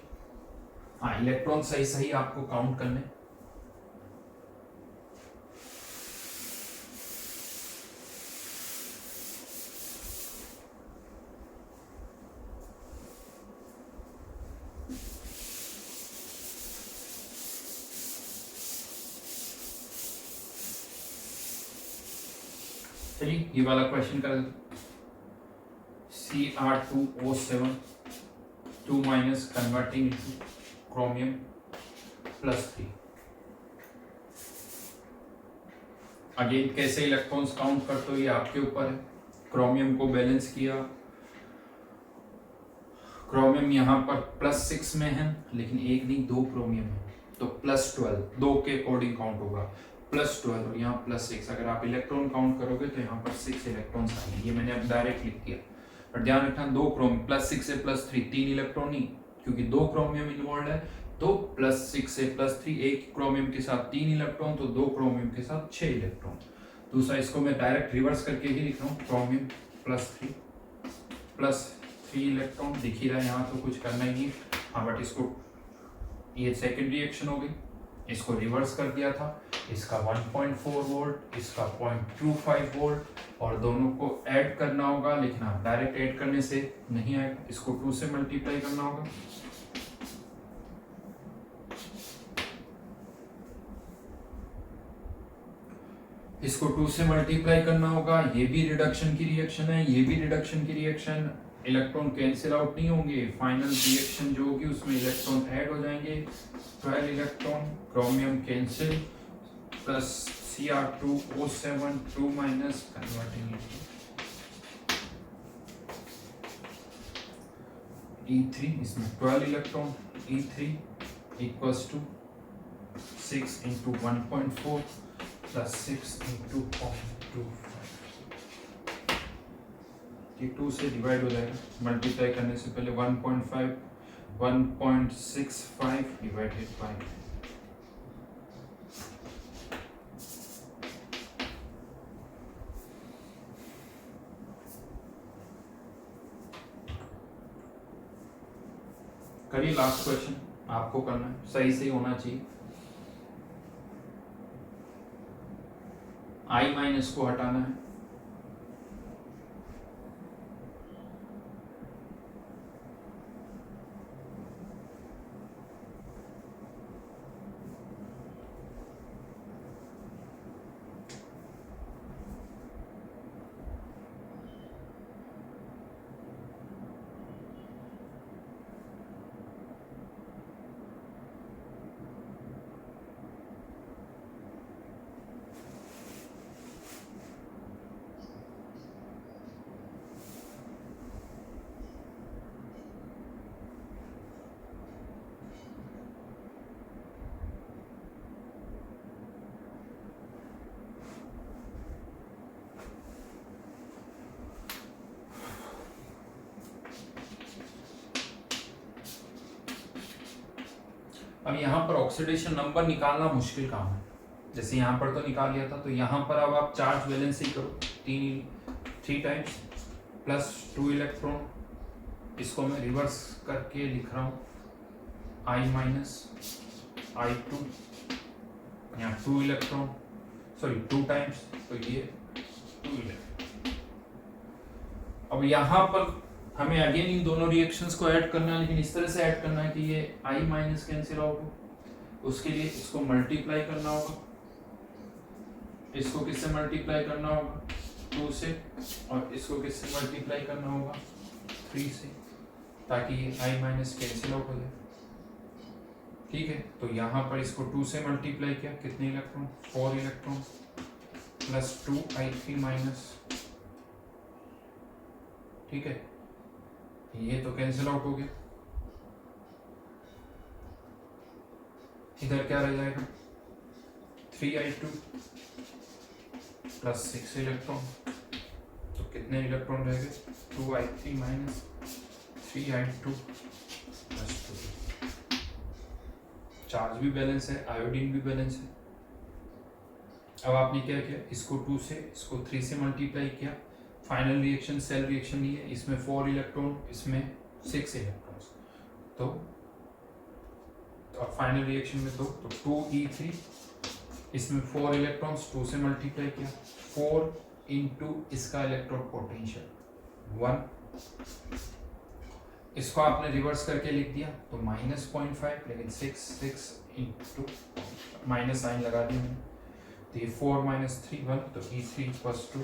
हाँ, इलेक्ट्रॉन सही सही आपको काउंट करने। चलिए ये वाला क्वेश्चन कर देते। Cr2O7 2 minus converting into chromium +3। Again कैसे इलेक्ट्रॉन्स काउंट करते हो ये आपके ऊपर है। क्रोमियम को बैलेंस किया, क्रोमियम यहाँ पर +6 में है लेकिन एक नहीं 2 क्रोमियम है तो +12, 2 के अकॉर्डिंग काउंट होगा, +12 और यहाँ +6। अगर आप इलेक्ट्रॉन काउंट करोगे तो यहाँ पर 6 इलेक्ट्रॉन्स आएंगे, ये मैंने अब डायरेक्ट लिख दिया। और ध्यान रखना 2 क्रोमियम +6 से +3 3 इलेक्ट्रॉन ही, क्योंकि 2 क्रोमियम इन्वॉल्व है तो +6 से +3 एक क्रोमियम के साथ 3 इलेक्ट्रॉन तो 2 क्रोमियम के साथ 6 इलेक्ट्रॉन। दूसरा इसको मैं डायरेक्ट रिवर्स करके ही लिख रहा हूँ, क्रोमियम +3 +3 3 इलेक्ट्रॉन दिख ही रहा है यहाँ, तो कुछ करना ही नहीं। हाँ बट इसको, ये सेकेंड रिएक्शन हो गई, इसको रिवर्स कर दिया था, इसका 1.4 वोल्ट, इसका 0.25 वोल्ट, और दोनों को ऐड करना होगा, लेकिन आप डायरेक्ट ऐड करने से नहीं आएगा, इसको 2 से मल्टीप्लाई करना होगा। इसको 2 से मल्टीप्लाई करना होगा, ये भी रिडक्शन की रिएक्शन है, ये भी रिडक्शन की रिएक्शन, इलेक्ट्रॉन कैंसिल आउट नहीं होंगे, फाइनल रिएक्शन जो होगी उसमें इलेक्ट्रॉन ऐड हो जाएंगे, 12 electron, chromium cancel, plus Cr2O7 2 minus converting E3, इसमें 12 electron, E3 equals to 6 into 1.4 plus 6 into 0.25, ये 2 से डिवाइड हो जाएगा, मल्टीप्लाई करने से पहले 1.5 1.65 डिवाइडेड बाय, करिए लास्ट क्वेश्चन, आपको करना है, सही से होना चाहिए। I माइनस को हटाना है, अब यहाँ पर ऑक्सीडेशन नंबर निकालना मुश्किल काम है, जैसे यहाँ पर तो निकाल लिया था, तो यहाँ पर अब आप चार्ज बैलेंस ही करो, 3 टाइम्स प्लस 2 इलेक्ट्रॉन, इसको मैं रिवर्स करके लिख रहा हूँ, I माइनस I2, यहाँ 2 इलेक्ट्रॉन, सॉरी 2 टाइम्स, तो ये 2 इलेक्ट्रॉन। अब यहाँ पर हमें अगेन इन दोनों रिएक्शंस को ऐड करना है, लेकिन इस तरह से ऐड करना है कि ये I माइनस कैंसिल आउट हो, उसके लिए इसको मल्टीप्लाई करना होगा, इसको किससे मल्टीप्लाई करना होगा, 2 से, और इसको किससे मल्टीप्लाई करना होगा, 3 से, ताकि ये I माइनस कैंसिल आउट हो जाए। ठीक है, तो यहाँ पर इसको 2 से मल्टीप्लाई किया, कितने electron, 4 electron, plus 2I3 minus, ठीक है, ये तो कैंसिल आउट हो गया, इधर क्या रह जाएगा, 3I2 प्लस 6 इलेक्ट्रॉन, तो कितने इलेक्ट्रॉन रह गए, 2I3 minus 3I2 plus 2, charge भी बैलेंस है, आयोडीन भी बैलेंस है। अब आपने क्या किया, इसको 2 से, इसको 3 से मल्टीप्लाई किया, फाइनल रिएक्शन सेल रिएक्शन नहीं है, इसमें 4 इलेक्ट्रॉन, इसमें 6 इलेक्ट्रॉन्स, तो फाइनल रिएक्शन में तो 2E3, इसमें 4 इलेक्ट्रॉन्स, 2 से मल्टीप्लाई किया, 4 इंटू इसका इलेक्ट्रॉन पोटेंशियल 1, इसको आपने रिवर्स करके लिख दिया तो -0.5, लेकिन 6 इंटू माइनस साइन लगा दिया मैंने, तो ये 4 माइनस 3 1, तो E3 इक्वल्स टू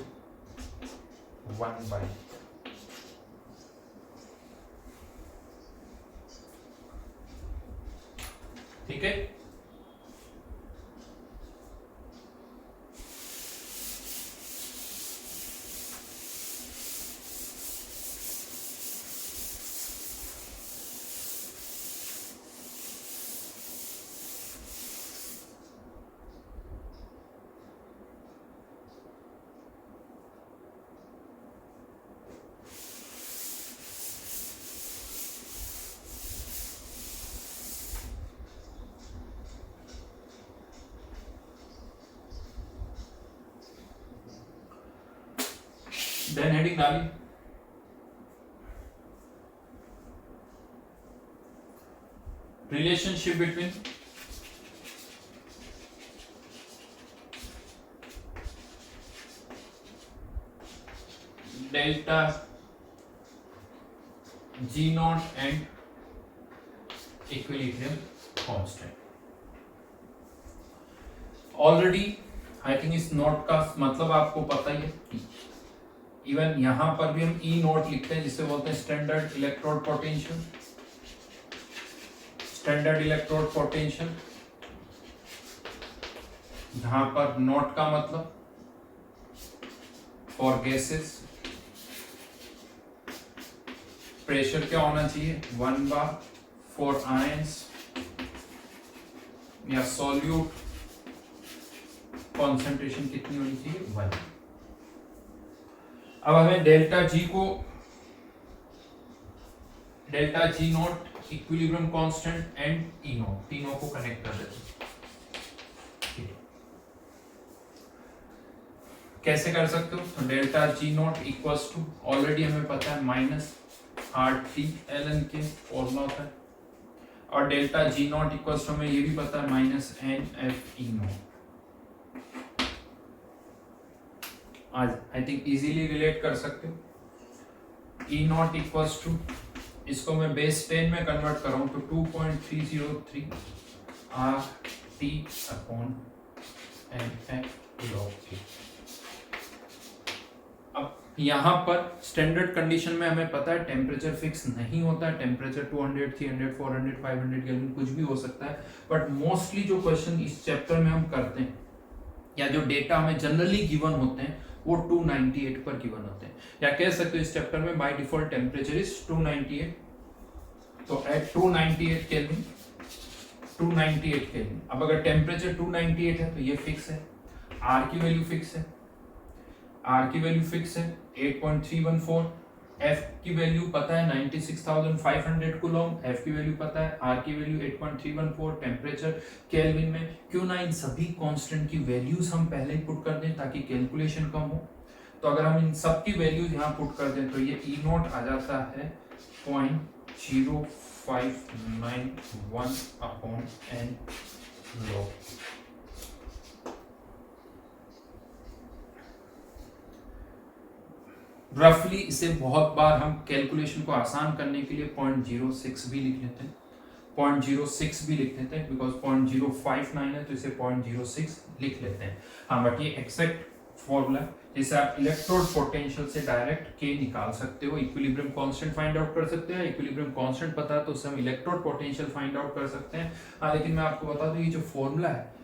1/, ठीक है। देन हेडिंग डाली, relationship between delta G naught and equilibrium constant. Already I think इस नोट का मतलब आपको पता ही है। इवन यहां पर भी हम ई नोट लिखते हैं जिसे बोलते हैं standard electrode potential. Standard electrode potential, जहां पर नोट का मतलब फॉर गैसेस प्रेशर क्या होना चाहिए 1/4 आयंस या सॉल्यूट कॉन्सेंट्रेशन कितनी होनी चाहिए 1। अब हमें delta G note equilibrium constant and E note तीनों को कनेक्ट कर देते हैं। कैसे कर सकते हो? तो delta G nought equals to already हमें पता है माइनस RT ln के फॉर्मूला होता है, और delta G nought equals to हमें ये भी पता है माइनस NF E नॉट। आज आई थिंक इजीली रिलेट कर सकते हो। E नॉट इक्वल्स टू, इसको मैं बेस 10 में कन्वर्ट कर रहा हूं तो 2.303 RT upon NF log A। अब यहाँ पर स्टैंडर्ड कंडीशन में हमें पता है टेम्परेचर फिक्स नहीं होता है, टेम्परेचर 200, 300, 400, 500 केल्विन कुछ भी हो सकता है। बट मोस्टली जो क्वेश्चन इस चैप्टर में हम करते हैं या जो डेटा हमें जनरली गिवन होते हैं वो 298 पर गिवन होते हैं, या कह सकते हो इस चैप्टर में बाय डिफॉल्ट टेम्परेचर इज 298। तो एट 298 केल्विन, 298 केल्विन। अब अगर टेम्परेचर 298 है तो ये फिक्स है, आर की वैल्यू फिक्स है, आर की वैल्यू फिक्स है 8.314, एफ की वैल्यू पता है 96,500 कूलम, एफ की वैल्यू पता है, आर की वैल्यू 8.314, टेम्परेचर केल्विन में। क्यों ना इन सभी कांस्टेंट की वैल्यूज हम पहले ही पुट कर दें ताकि कैलकुलेशन कम हो। तो अगर हम इन सब की वैल्यूज यहाँ पुट कर दें तो ये ई नोट आ जाता है 0.0591 अपॉन एन लॉग। रफली इसे बहुत बार हम कैलकुलेशन को आसान करने के लिए 0.06 भी लिख लेते हैं, 0.06 भी लिख लेते हैं बिकॉज 0.059 है तो इसे 0.06 लिख लेते हैं। हाँ, बट ये एक्सैक्ट फॉर्मूला है जिसे आप इलेक्ट्रोड पोटेंशियल से डायरेक्ट के निकाल सकते हो, इक्विलिब्रियम कांस्टेंट फाइंड आउट कर सकते हो। इक्विलिब्रियम कांस्टेंट पता है तो उससे हम इलेक्ट्रोड पोटेंशियल फाइंड आउट कर सकते हैं। हाँ, लेकिन मैं आपको बता दूं ये जो फॉर्मूला है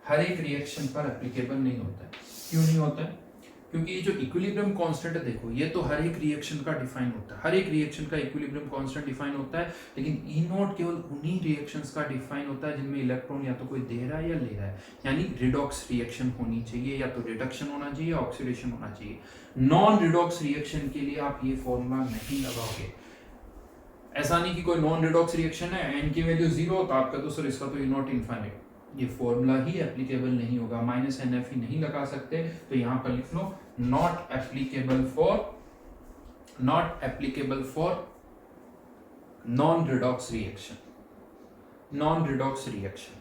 हर एक रिएक्शन पर एप्लीकेबल नहीं होता है। क्यों नहीं होता है? क्योंकि ये जो इक्विलिब्रियम कांस्टेंट है, देखो ये तो हर एक रिएक्शन का डिफाइन होता है, हर एक रिएक्शन का इक्विलिब्रियम कांस्टेंट डिफाइन होता है, लेकिन ई नोट केवल उन्हीं रिएक्शंस का डिफाइन होता है जिनमें इलेक्ट्रॉन या तो कोई दे रहा है या ले रहा है। यानी रिडॉक्स रिएक्शन होनी चाहिए, या तो रिडक्शन होना चाहिए या ऑक्सीडेशन होना चाहिए। नॉन रिडॉक्स रिएक्शन के लिए आप ये फॉर्मूला नहीं लगाओगे। ऐसा नहीं कि कोई नॉन रिडॉक्स रिएक्शन है, एन की वैल्यू 0 तो आपका तो सर इसका तो ई नॉट इनफाइनाइट, ये फॉर्मूला ही एप्लीकेबल नहीं होगा, माइनस NF ही नहीं लगा सकते। तो यहां पर लिख लो not applicable for non redox reaction, non redox reaction.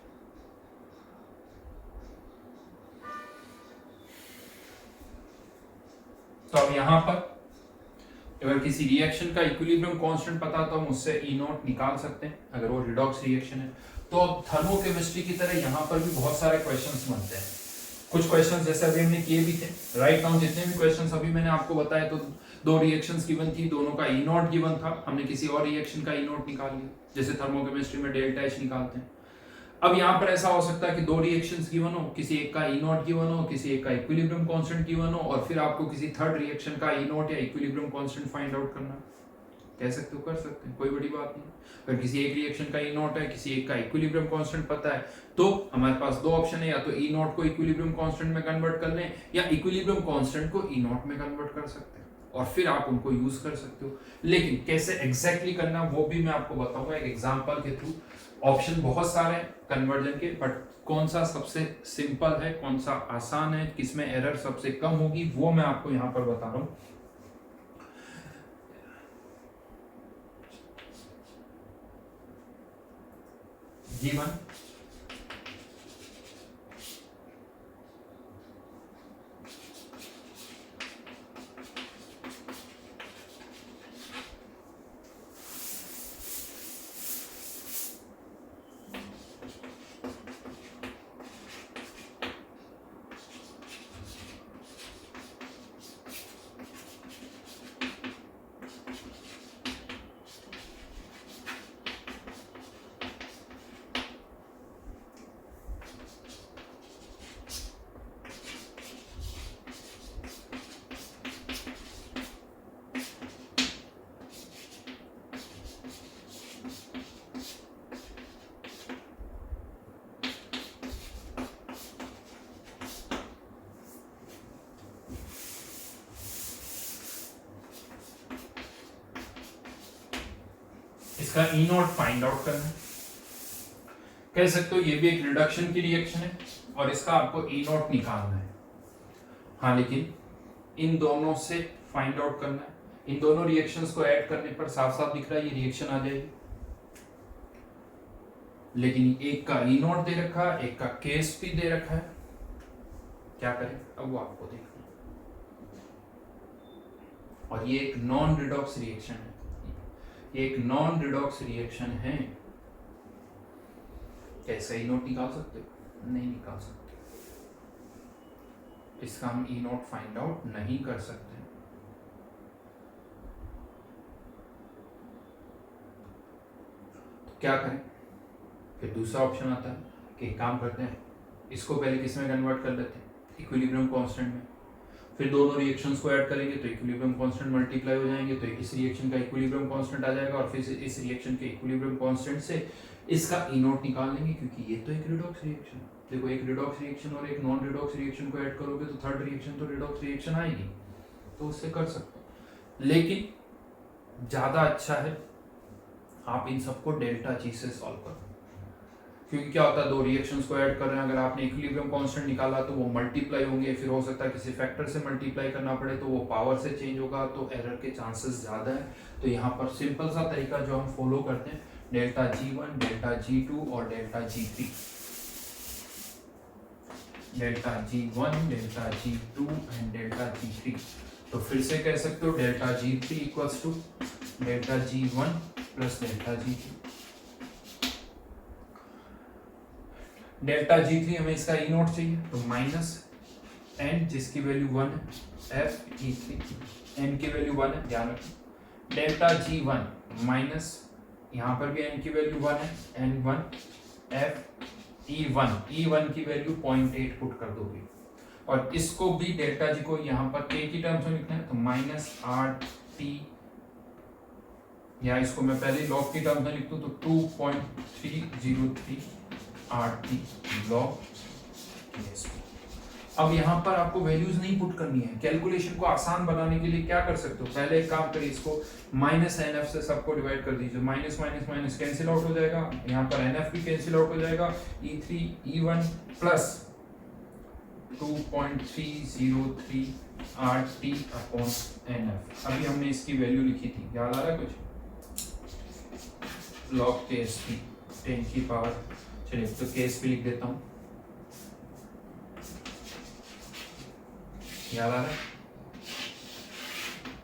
तो अब यहां पर अगर किसी रिएक्शन का इक्विलिब्रियम कांस्टेंट पता तो हम उससे ई नॉट निकाल सकते हैं अगर वो रिडॉक्स रिएक्शन है। तो अब थर्मोकेमिस्ट्री की तरह यहाँ पर भी बहुत सारे क्वेश्चंस बनते हैं। कुछ क्वेश्चंस जैसे अभी हमने किए भी थे, राइट नाउ जितने भी क्वेश्चंस अभी मैंने आपको बताया तो दो रिएक्शंस गिवन थी, दोनों का ई नॉट गिवन था, हमने किसी और रिएक्शन का ई नॉट निकाल लिया, जैसे थर्मोकेमिस्ट्री में डेल्टा H निकालते हैं। अब यहाँ पर ऐसा हो सकता है कि दो रिएक्शंस गिवन हो, किसी एक का ई नॉट गिवन हो, किसी एक का इक्विलिब्रियम कांस्टेंट गिवन हो, और फिर आपको किसी थर्ड रिएक्शन का ई नॉट या इक्विलिब्रियम कांस्टेंट फाइंड आउट करना। कह सकते हो, कर सकते हैं, कोई बड़ी बात नहीं। अगर किसी एक रिएक्शन का ई नॉट है, किसी एक का इक्विलिब्रियम कांस्टेंट पता है, तो हमारे पास दो ऑप्शन है, या तो ई नॉट को इक्विलिब्रियम कांस्टेंट में कन्वर्ट कर लें या इक्विलिब्रियम कांस्टेंट को ई नॉट में कन्वर्ट कर सकते हैं और फिर आप उनको यूज कर सकते हो। लेकिन कैसे एग्जैक्टली करना वो भी मैं आपको बताऊंगा एक एग्जांपल के थ्रू। ऑप्शन बहुत सारे हैं कन्वर्जन के, बट कौन सा सबसे सिंपल है, कौन सा आसान है, किसमें एरर सबसे कम होगी, वो मैं आपको यहाँ पर बता रहा हूँ। G1 इसका ई नॉट फाइंड आउट करना है। कह सकते हो ये भी एक रिडक्शन की रिएक्शन है और इसका आपको ई नॉट निकालना है। हाँ, लेकिन इन दोनों से फाइंड आउट करना है। इन दोनों रिएक्शंस को ऐड करने पर साफ साफ दिख रहा है ये रिएक्शन आ जाएगी, लेकिन एक का ई नॉट दे रखा है, एक का केस भी दे रखा है। क्या करें अब वो आपको देखना। और ये एक नॉन रिडॉक्स रिएक्शन है, ये एक नॉन रिडॉक्स रिएक्शन है। कैसे ई नॉट निकाल सकते हो? नहीं निकाल सकते। इसका हम ई नॉट फाइंड आउट नहीं कर सकते। तो क्या करें? फिर दूसरा ऑप्शन आता है कि काम करते हैं, इसको पहले किस में कन्वर्ट कर लेते हैं, इक्विलिब्रियम कांस्टेंट में। फिर दोनों रिएक्शंस को ऐड करेंगे तो इक्विलिब्रियम कांस्टेंट मल्टीप्लाई हो जाएंगे, तो इस रिएक्शन का इक्विलिब्रियम कांस्टेंट आ जाएगा और फिर इस रिएक्शन के इक्विलिब्रियम कांस्टेंट से इसका ई नॉट निकाल लेंगे, क्योंकि ये तो एक रिडॉक्स रिएक्शन है। देखो, एक रिडॉक्स रिएक्शन और एक नॉन रिडॉक्स रिएक्शन को ऐड करोगे तो थर्ड रिएक्शन तो रिडॉक्स रिएक्शन आएगी, तो उससे कर सकते हो। लेकिन ज्यादा अच्छा है आप इन सबको डेल्टा जी से सॉल्व करो, क्योंकि क्या होता है दो रिएक्शंस को ऐड कर रहे हैं, अगर आपने इक्विलिब्रियम कांस्टेंट निकाला तो वो मल्टीप्लाई होंगे, फिर हो सकता है किसी फैक्टर से मल्टीप्लाई करना पड़े तो वो पावर से चेंज होगा, तो एरर के चांसेस ज्यादा है। तो यहाँ पर सिंपल सा तरीका जो हम फॉलो करते हैं, डेल्टा G1, डेल्टा G2 और delta G3, delta G1, delta G2 and delta G3। तो फिर से कह सकते हो delta G3 equals to delta G1 plus delta G2। Delta G3 हमें इसका ई नोट चाहिए, तो माइनस n जिसकी वैल्यू 1 है, f E3 n की वैल्यू 1 है, ध्यान रखें। डेल्टा G1 माइनस यहाँ पर भी n की वैल्यू 1 है, n1 f E1 की वैल्यू 0.8 पुट कर दोगे, और इसको भी डेल्टा जी को यहाँ पर k की टर्म्स में लिखना है, तो माइनस RT, या इसको मैं पहले लॉग की टर्म्स में लिख दूं तो 2.303 RT लॉग KSP। अब यहाँ पर आपको वैल्यूज नहीं पुट करनी है, कैलकुलेशन को आसान बनाने के लिए क्या कर सकते हो, पहले एक काम करिए, इसको माइनस NF से सबको डिवाइड कर दीजिए, minus minus minus cancel out हो जाएगा, यहाँ पर NF भी कैंसिल आउट हो जाएगा, E3 E1 plus 2.303 RT upon NF। अभी हमने इसकी वैल्यू लिखी थी, याद आ रहा है कुछ, लॉग KSP 10 की पावर, चलिए तो KSP लिख देता हूँ, याद आ रहा है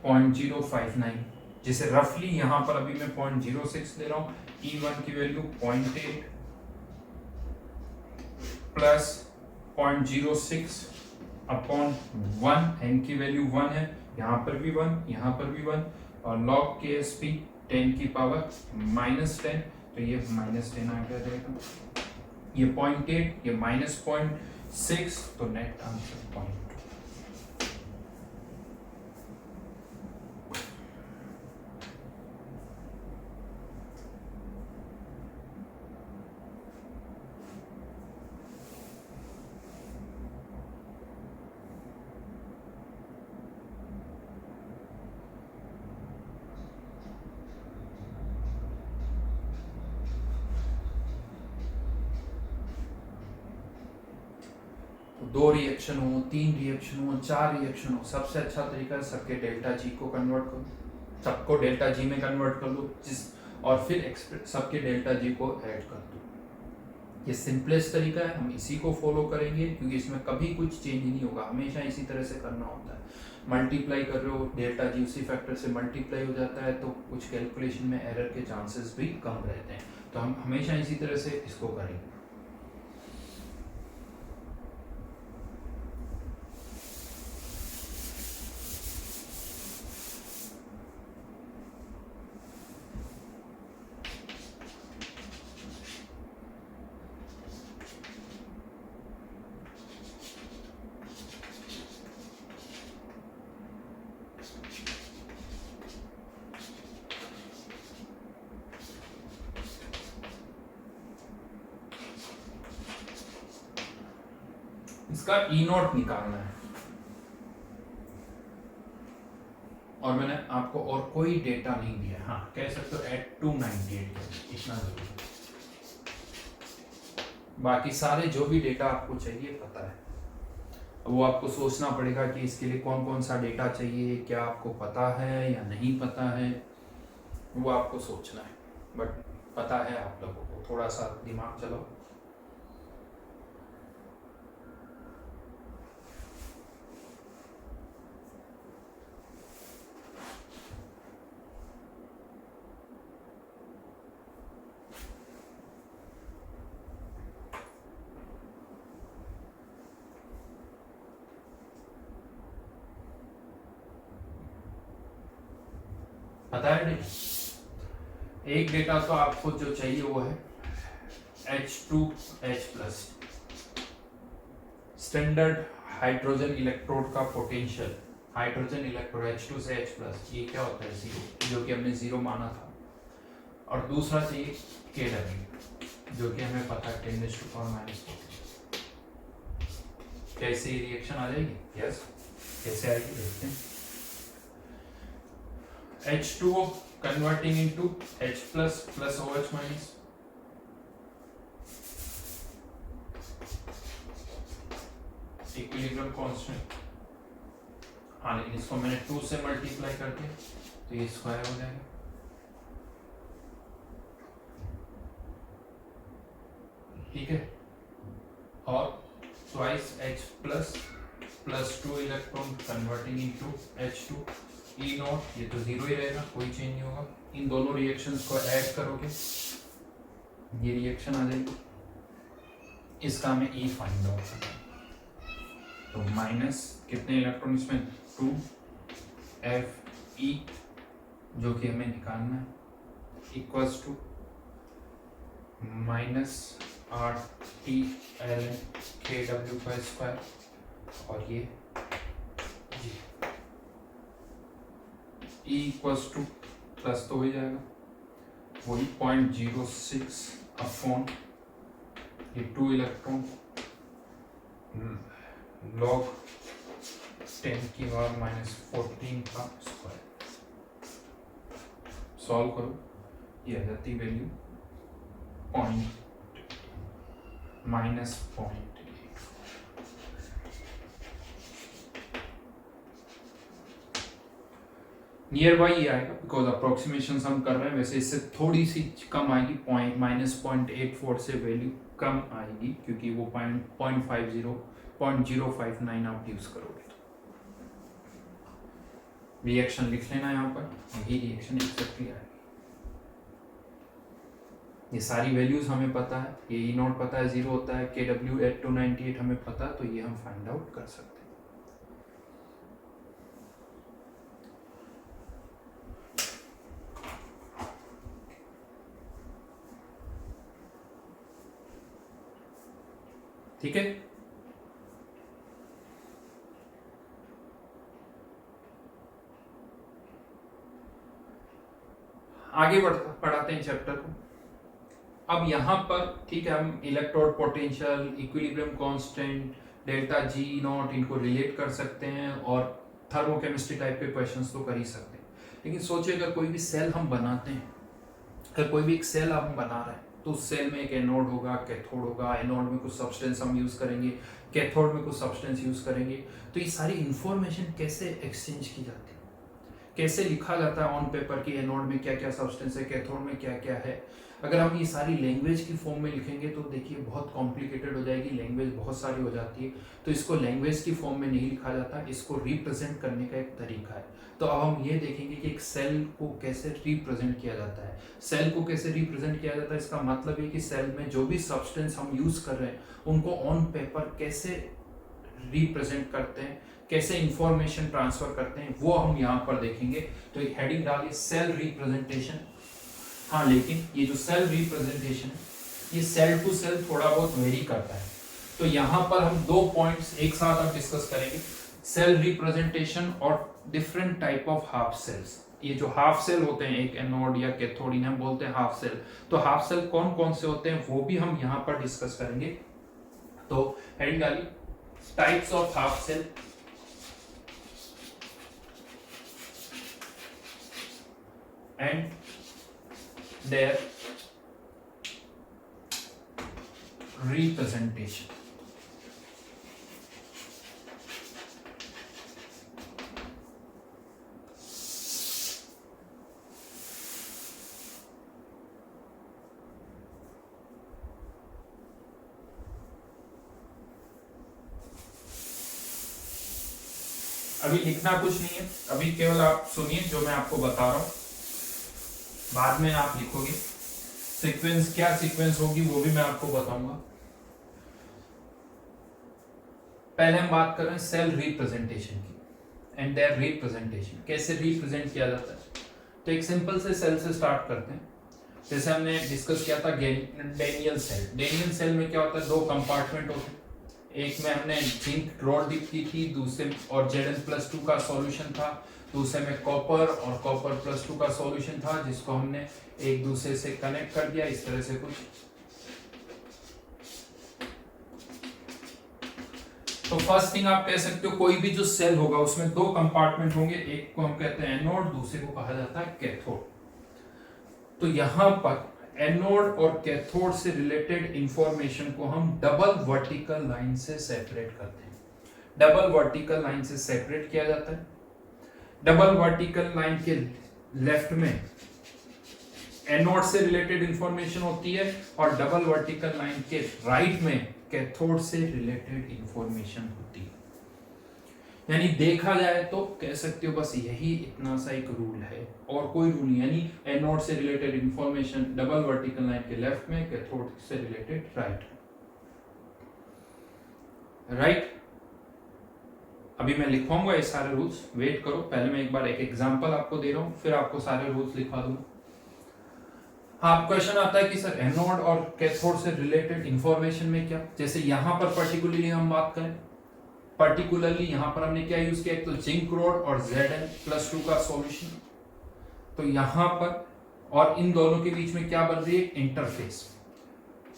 0.059, जिसे रफली यहाँ पर अभी मैं 0.06 ले रहा हूँ, E1 की वैल्यू 0.8 प्लस 0.06 अपॉन 1, n की वैल्यू 1 है, यहाँ पर भी 1, यहाँ पर भी 1, और log KSP 10 की पावर -10, तो ये -10 आ जाएगा, ये 0.8, ये -0.6, तो नेट आंसर 0.2। दो रिएक्शन हो, 3 रिएक्शन हो, 4 रिएक्शन हो, सबसे अच्छा तरीका है सबके डेल्टा जी को कन्वर्ट करो, सबको डेल्टा जी में कन्वर्ट कर लो, जिस और फिर सबके डेल्टा जी को ऐड कर दो। ये सिंपलेस्ट तरीका है, हम इसी को फॉलो करेंगे क्योंकि इसमें कभी कुछ चेंज नहीं होगा, हमेशा इसी तरह से करना होता है। मल्टीप्लाई कर रहे हो, डेल्टा जी उसी फैक्टर से मल्टीप्लाई हो जाता है, तो कुछ कैलकुलेशन में एरर के चांसेस भी कम रहते हैं, तो हम हमेशा इसी तरह से इसको करेंगे। इसका ई नॉट निकालना है, और मैंने आपको और कोई डेटा नहीं दिया। हाँ, कह सकते हो एट 298, इतना जरूर, बाकी सारे जो भी डेटा आपको चाहिए पता है। वो आपको सोचना पड़ेगा कि इसके लिए कौन कौन सा डेटा चाहिए, क्या आपको पता है या नहीं पता है, वो आपको सोचना है, बट पता है आप लोगों को, थोड़ा सा दिमाग चलाओ। पता है डेटा, एक डेटा तो आपको जो चाहिए वो है H2H+, स्टैंडर्ड हाइड्रोजन इलेक्ट्रोड का पोटेंशियल, हाइड्रोजन इलेक्ट्रोड H2 से H+, ये क्या होता है, जीरो, जो कि हमने जीरो माना था। और दूसरा चाहिए KW, जो कि हमें पता है 10⁻⁻⁴। कैसे रिएक्शन आ जाएगी? यस, कैसे आएगी देखते हैं। H2O converting into H plus OH minus, equilibrium constant. हाँ, लेकिन इसको मैंने 2 से मल्टीप्लाई करके तो ये स्क्वायर हो जाएगा, ठीक है। और twice H plus 2 electron converting into H2 E not, ये तो जीरो ही रहेगा, कोई चेंज नहीं होगा। इन दोनों रिएक्शंस को ऐड करोगे, ये रिएक्शन आ जाएगी, इसका हमें ई फाइंड आउट करना है। तो माइनस कितने इलेक्ट्रॉन इसमें, 2 Fe, जो कि हमें निकालना है, equals to minus RT ln KW का स्क्वायर, और ये E इक्वल्स टू प्लस तो हो ही जाएगा, वही 0.06 अपॉन ये 2 इलेक्ट्रॉन log 10 की पावर -14 का स्क्वायर। सॉल्व करो, ये आ जाती वैल्यू -0.8। नियर बाई ये आएगा, बिकॉज अप्रोक्सीमेशन हम कर रहे हैं, वैसे इससे थोड़ी सी कम आएगी, -0.84 से वैल्यू कम आएगी, क्योंकि वो 0.59 आप यूज करोगे। रिएक्शन लिख लेना यहाँ पर, यही रिएक्शन एक्सेप्टली आएगी। ये सारी वैल्यूज हमें पता है, ये ई नॉट पता है, जीरो होता है, KW at 298 हमें पता है, तो ये हम फाइंड आउट कर सकते हैं। ठीक है, आगे बढ़ाते हैं चैप्टर को। अब यहाँ पर ठीक है, हम electrode potential, equilibrium constant, delta G not, इनको रिलेट कर सकते हैं, और थर्मोकेमिस्ट्री टाइप के क्वेश्चंस तो कर ही सकते हैं। लेकिन सोचिए, अगर कोई भी सेल हम बनाते हैं, अगर कोई भी एक सेल हम बना रहे हैं, तो उस सेल में एक एनोड होगा, कैथोड होगा, एनोड में कुछ सब्सटेंस हम यूज करेंगे, कैथोड में कुछ सब्सटेंस यूज करेंगे, तो ये सारी इंफॉर्मेशन कैसे एक्सचेंज की जाती है, कैसे लिखा जाता है ऑन पेपर की एनोड में क्या क्या सब्सटेंस है, कैथोड में क्या क्या है। अगर हम ये सारी लैंग्वेज की फॉर्म में लिखेंगे तो देखिए बहुत कॉम्प्लिकेटेड हो जाएगी, लैंग्वेज बहुत सारी हो जाती है। तो इसको लैंग्वेज की फॉर्म में नहीं लिखा जाता, इसको रिप्रेजेंट करने का एक तरीका है। तो अब हम ये देखेंगे कि एक सेल को कैसे रिप्रेजेंट किया जाता है। सेल को कैसे रिप्रेजेंट किया जाता है, इसका मतलब है कि सेल में जो भी सब्सटेंस हम यूज कर रहे हैं उनको ऑन पेपर कैसे रिप्रेजेंट करते हैं, कैसे इंफॉर्मेशन ट्रांसफर करते हैं, वो हम यहाँ पर देखेंगे। तो एक हेडिंग डालिए सेल रिप्रेजेंटेशन। हाँ, लेकिन ये जो सेल रिप्रेजेंटेशन है ये सेल टू सेल थोड़ा बहुत वेरी करता है। तो यहाँ पर हम 2 पॉइंट्स एक साथ अब डिस्कस करेंगे, सेल रिप्रेजेंटेशन और different type of half cells. ये जो हाफ सेल होते हैं, एक एनोड या कैथोड, इन्हें हम बोलते हैं हाफ सेल। तो हाफ सेल कौन कौन से होते हैं वो भी हम यहाँ पर डिस्कस करेंगे। तो हेडिंग डालिए types of half cell and their representation। अभी लिखना कुछ नहीं है, अभी केवल आप सुनिए जो मैं आपको बता रहा हूं, बाद में आप लिखोगे। सीक्वेंस क्या सीक्वेंस होगी वो भी मैं आपको बताऊंगा। पहले हम बात कर रहे हैं सेल रिप्रेजेंटेशन की एंड देयर रिप्रेजेंटेशन, कैसे रिप्रेजेंट किया जाता है। तो एक सिंपल से सेल से स्टार्ट करते हैं। जैसे हमने डिस्कस किया था डेनियल सेल। डेनियल सेल में क्या होता है, 2 कंपार्टमेंट होते हैं। एक में हमने जिंक रॉड की थी, दूसरे और Zn+2 का सॉल्यूशन था, दूसरे में कॉपर और कॉपर+2 का सॉल्यूशन था, जिसको हमने एक दूसरे से कनेक्ट कर दिया इस तरह से कुछ। तो फर्स्ट थिंग आप कह सकते हो कोई भी जो सेल होगा उसमें 2 कंपार्टमेंट होंगे, एक को हम कहते हैं एनोड, दूसरे को कहा जाता है कैथोड। तो यहां पर एनोड और कैथोड से रिलेटेड इंफॉर्मेशन को हम डबल वर्टिकल लाइन से सेपरेट करते हैं। डबल वर्टिकल लाइन से सेपरेट किया जाता है। डबल वर्टिकल लाइन के लेफ्ट में एनोड से रिलेटेड इंफॉर्मेशन होती है और डबल वर्टिकल लाइन के राइट में कैथोड से रिलेटेड इंफॉर्मेशन होती है। यानी देखा जाए तो कह सकते हो बस यही इतना सा एक रूल है और कोई रूल नहीं। यानी एनोड से related information double vertical line के लेफ्ट में, कैथोड से रिलेटेड राइट। अभी मैं लिखवाऊंगा ये सारे रूल्स, वेट करो। पहले मैं एक बार एक एग्जांपल आपको दे रहा हूं, फिर आपको सारे रूल्स लिखवा दूंगा। हाँ, क्वेश्चन आता है कि सर एनोड और कैथोड से रिलेटेड इंफॉर्मेशन में क्या, जैसे यहाँ पर पर्टिकुलरली हम बात करें, पर्टिकुलरली यहाँ पर हमने क्या यूज किया, एक तो जिंक रॉड और Zn+2 का सॉल्यूशन। तो यहाँ पर और इन दोनों के बीच में क्या बन रही है, इंटरफेस।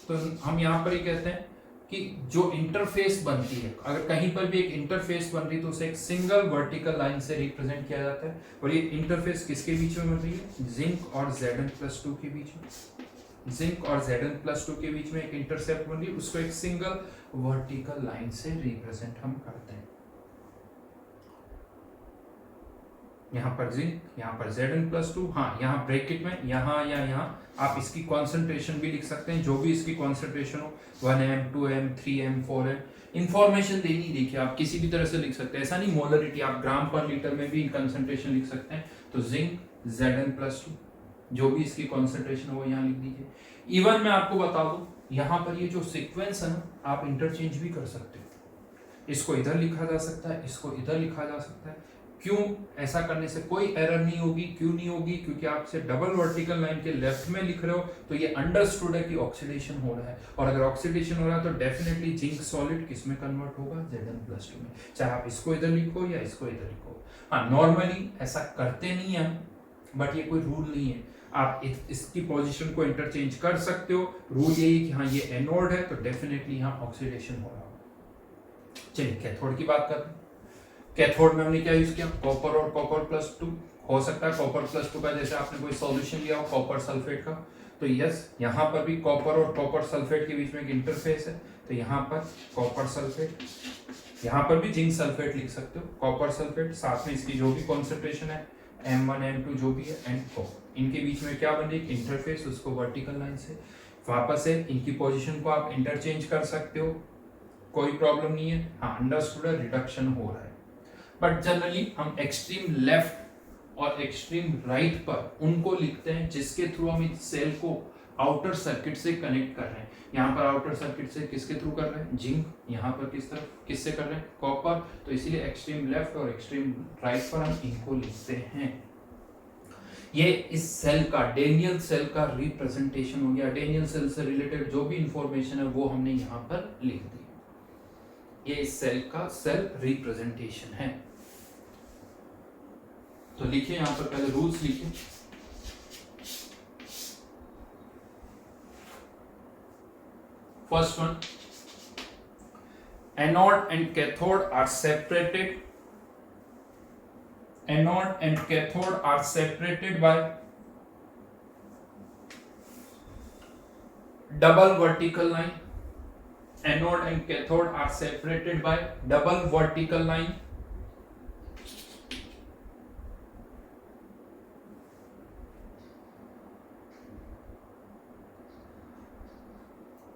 तो हम यहाँ पर ही कहते हैं कि जो इंटरफेस बनती है, अगर कहीं पर भी एक इंटरफेस बन रही है तो उसे एक सिंगल वर्टिकल लाइन से रिप्रेजेंट किया जाता है। और ये इंटरफेस किसके बीच में बन रही है, जिंक और Zn+2 के बीच में। जिंक और Zn+2 के बीच में एक इंटरसेप्ट बन रही है, उसको एक सिंगल वर्टिकल लाइन से रिप्रेजेंट हम करते हैं। यहाँ पर जिंक, यहाँ पर Zn+2, हाँ यहाँ ब्रैकेट में यहाँ या यहाँ आप इसकी कॉन्सेंट्रेशन भी लिख सकते हैं, जो भी इसकी कॉन्सेंट्रेशन हो, 1m 2m 3m 4m। Information देनी देखिए आप किसी भी तरह से लिख सकते हैं, ऐसा नहीं मोलरिटी, आप ग्राम पर लीटर में भी कंसेंट्रेशन लिख सकते हैं। तो जिंक Zn+2, जो भी इसकी कॉन्सेंट्रेशन हो वो यहाँ लिख दीजिए। इवन मैं आपको बता दूं, यहाँ पर ये जो सीक्वेंस है ना, आप इंटरचेंज भी कर सकते हो। इसको इधर लिखा जा सकता है, इसको इधर लिखा जा सकता है। क्यों? ऐसा करने से कोई एरर नहीं होगी। क्यों नहीं होगी? क्योंकि आप से डबल वर्टिकल लाइन के लेफ्ट में लिख रहे हो तो ये अंडरस्टूड है कि ऑक्सीडेशन हो रहा है, और अगर ऑक्सीडेशन हो रहा है तो डेफिनेटली जिंक सॉलिड किस में कन्वर्ट होगा, Zn+2 में। चाहे आप इसको इधर लिखो या इसको इधर लिखो। हाँ, नॉर्मली ऐसा करते नहीं है, बट ये कोई रूल नहीं है, आप इसकी पोजीशन को इंटरचेंज कर सकते हो। रूल यही कि हाँ ये एनोड है तो डेफिनेटली यहाँ ऑक्सीडेशन हो रहा होगा। चलिए कैथोड की बात करते हैं। कैथोड में हमने क्या यूज किया, कॉपर और कॉपर+2। हो सकता है कॉपर+2 का जैसे आपने कोई सॉल्यूशन लिया हो कॉपर सल्फेट का, तो यस यहाँ पर भी कॉपर और कॉपर सल्फेट के बीच में एक इंटरफेस है। तो यहाँ पर कॉपर सल्फेट, यहाँ पर भी जिंक सल्फेट लिख सकते हो, कॉपर सल्फेट, साथ में इसकी जो भी कॉन्सेंट्रेशन है M1 M2 जो भी है एंड O, इनके बीच में क्या बने एक इंटरफेस, उसको वर्टिकल लाइन से वापस है इनकी पोजीशन को आप इंटरचेंज कर सकते हो, कोई प्रॉब्लम नहीं है। हाँ अंडरस्टूड है, रिडक्शन हो रहा है, बट जनरली हम एक्सट्रीम लेफ्ट और एक्सट्रीम राइट पर उनको लिखते हैं जिसके थ्रू हम इस सेल को आउटर सर्किट से कनेक्ट कर रहे हैं। यहाँ पर आउटर सर्किट से किसके थ्रू कर रहे हैं, जिंक, यहाँ पर किस तरफ किससे कर रहे हैं, कॉपर, तो इसीलिए एक्सट्रीम लेफ्ट और एक्सट्रीम राइट पर हम इनको लिखते हैं। ये इस सेल का डेनियल सेल का रिप्रेजेंटेशन हो गया। डेनियल सेल से रिलेटेड जो भी इंफॉर्मेशन है वो हमने यहाँ पर लिख दी। ये इस सेल का सेल रिप्रेजेंटेशन है। तो लिखिए यहाँ पर पहले रूल्स लिखिए। First one, anode and cathode are separated. Anode and cathode are separated by double vertical line. Anode and cathode are separated by double vertical line.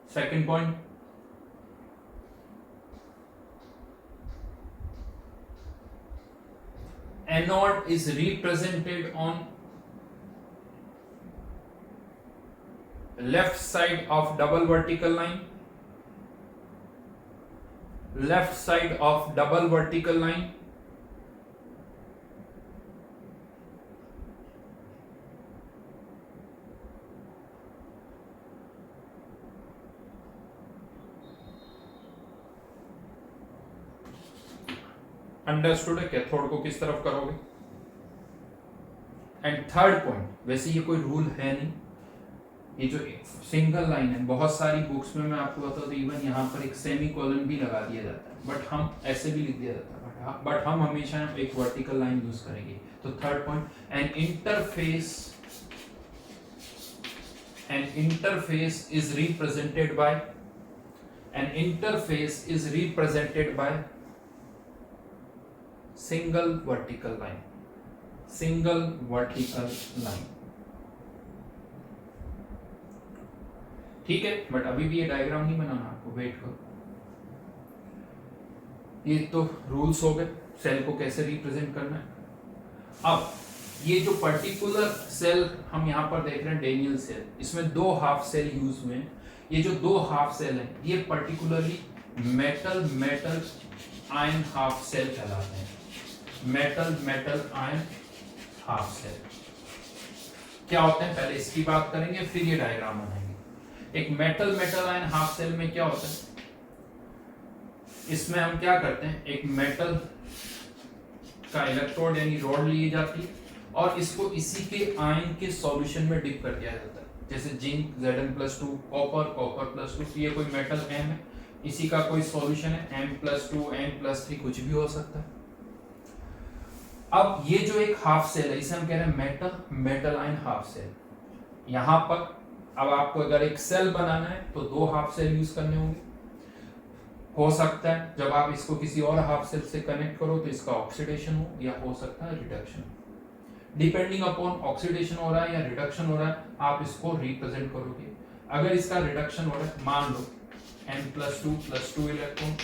Second point, anode is represented on left side of double vertical line. Left side of double vertical line. Understood है, cathode को किस तरफ करोगे। And third point, वैसे ये कोई rule है नहीं, ये जो सिंगल लाइन है बहुत सारी बुक्स में मैं आपको बताता हूँ इवन यहाँ पर एक सेमी कोलन भी लगा दिया जाता है, बट हम ऐसे भी लिख दिया जाता है, बट हम हमेशा एक वर्टिकल लाइन यूज करेंगे। तो third point, N interface is represented by single vertical line. ठीक है, बट अभी भी ये डायग्राम नहीं बनाना आपको, वेट करो। ये तो रूल्स हो गए सेल को कैसे रिप्रेजेंट करना है। अब ये जो पर्टिकुलर सेल हम यहाँ पर देख रहे हैं डेनियल सेल, इसमें दो हाफ सेल यूज हुए हैं। ये जो दो हाफ सेल हैं ये particularly metal ion half cell कहलाते हैं। मेटल आयन हाफ सेल क्या होते हैं पहले इसकी बात करेंगे, फिर ये डायग्राम बनाएंगे। एक मेटल आयन हाफ सेल में क्या होता है, इसमें हम क्या करते हैं, एक मेटल का इलेक्ट्रोड यानी रॉड ली जाती है और इसको इसी के आयन के सॉल्यूशन में डिप कर दिया जाता है। जैसे जिंक Zn+2, कॉपर+2, ये कोई मेटल M है, इसी का कोई सॉल्यूशन है M+2, M+3, कुछ भी हो सकता है। अब ये जो एक हाफ सेल है इसे हम कह रहे हैं मेटल आयन हाफ सेल। यहां पर अब आपको अगर एक सेल बनाना है तो दो हाफ सेल यूज करने होंगे। हो सकता है जब आप इसको किसी और हाफ सेल से कनेक्ट करो तो इसका ऑक्सीडेशन हो, या हो सकता है रिडक्शन। डिपेंडिंग अपॉन ऑक्सीडेशन हो रहा है या रिडक्शन हो रहा है, आप इसको रिप्रेजेंट करोगे। अगर इसका रिडक्शन हो रहा है, मान लो N+2+2 इलेक्ट्रॉन,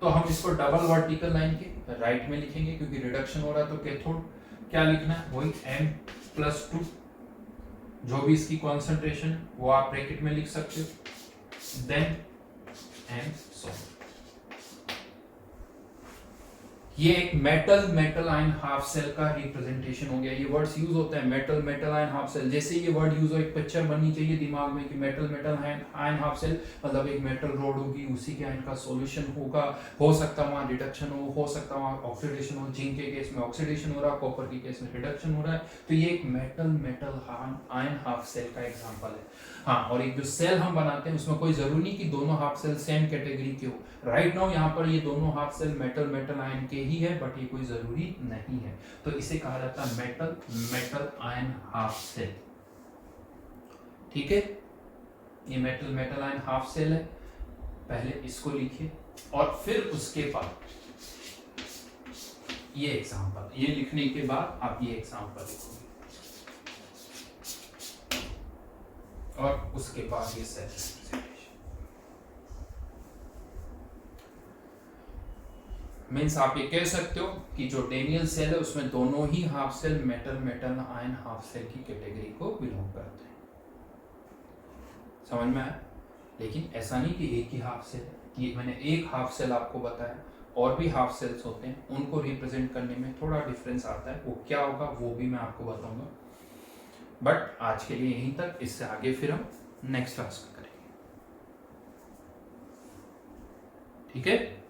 तो हम इसको डबल वर्टिकल लाइन के राइट में लिखेंगे क्योंकि रिडक्शन हो रहा है। तो कैथोड क्या लिखना है, वही M+2, जो भी इसकी कॉन्सेंट्रेशन वो आप ब्रैकेट में लिख सकते हो, देन M सॉल्ट। ये एक मेटल आयन हाफ सेल का रिप्रेजेंटेशन हो गया। ये वर्ड्स यूज होते हैं मेटल आयन हाफ सेल, जैसे ये वर्ड यूज हो एक पिक्चर बननी चाहिए दिमाग में कि मेटल आयन हाफ सेल मतलब एक मेटल रोड होगी, उसी के आयन का सॉल्यूशन होगा। हो सकता है वहाँ रिडक्शन हो सकता है वहाँ ऑक्सीडेशन हो। जिंक के केस में ऑक्सीडेशन हो रहा है, कॉपर के केस में रिडक्शन हो रहा है। तो ये एक मेटल आयन हाफ सेल का एग्जाम्पल है। हाँ, और एक जो सेल हम बनाते हैं उसमें कोई जरूरी नहीं कि दोनों हाफ सेल सेम कैटेगरी के हो। राइट नाउ यहाँ पर ये दोनों हाफ सेल मेटल आयन के ही है, बट ये कोई जरूरी नहीं है। तो इसे कहा जाता है मेटल आयन हाफ सेल। ठीक है, ये मेटल आयन हाफ सेल है। पहले इसको लिखिए और फिर उसके बाद ये एग्जांपल, ये लिखने के बाद आप ये एग्जांपल लिखोगे और उसके बाद ये सेल रिप्रेजेंटेशन। मीन्स आप ये कह सकते हो कि जो डेनियल सेल है उसमें दोनों ही half cell metal ion half cell की कैटेगरी को बिलोंग करते हैं। समझ में आया? लेकिन ऐसा नहीं कि एक ही हाफ सेल है, ये मैंने एक हाफ सेल आपको बताया, और भी हाफ सेल्स होते हैं, उनको रिप्रेजेंट करने में थोड़ा डिफरेंस आता है, वो क्या होगा वो भी मैं आपको बताऊंगा। बट आज के लिए यहीं तक, इससे आगे फिर हम नेक्स्ट क्लास में करेंगे। ठीक है।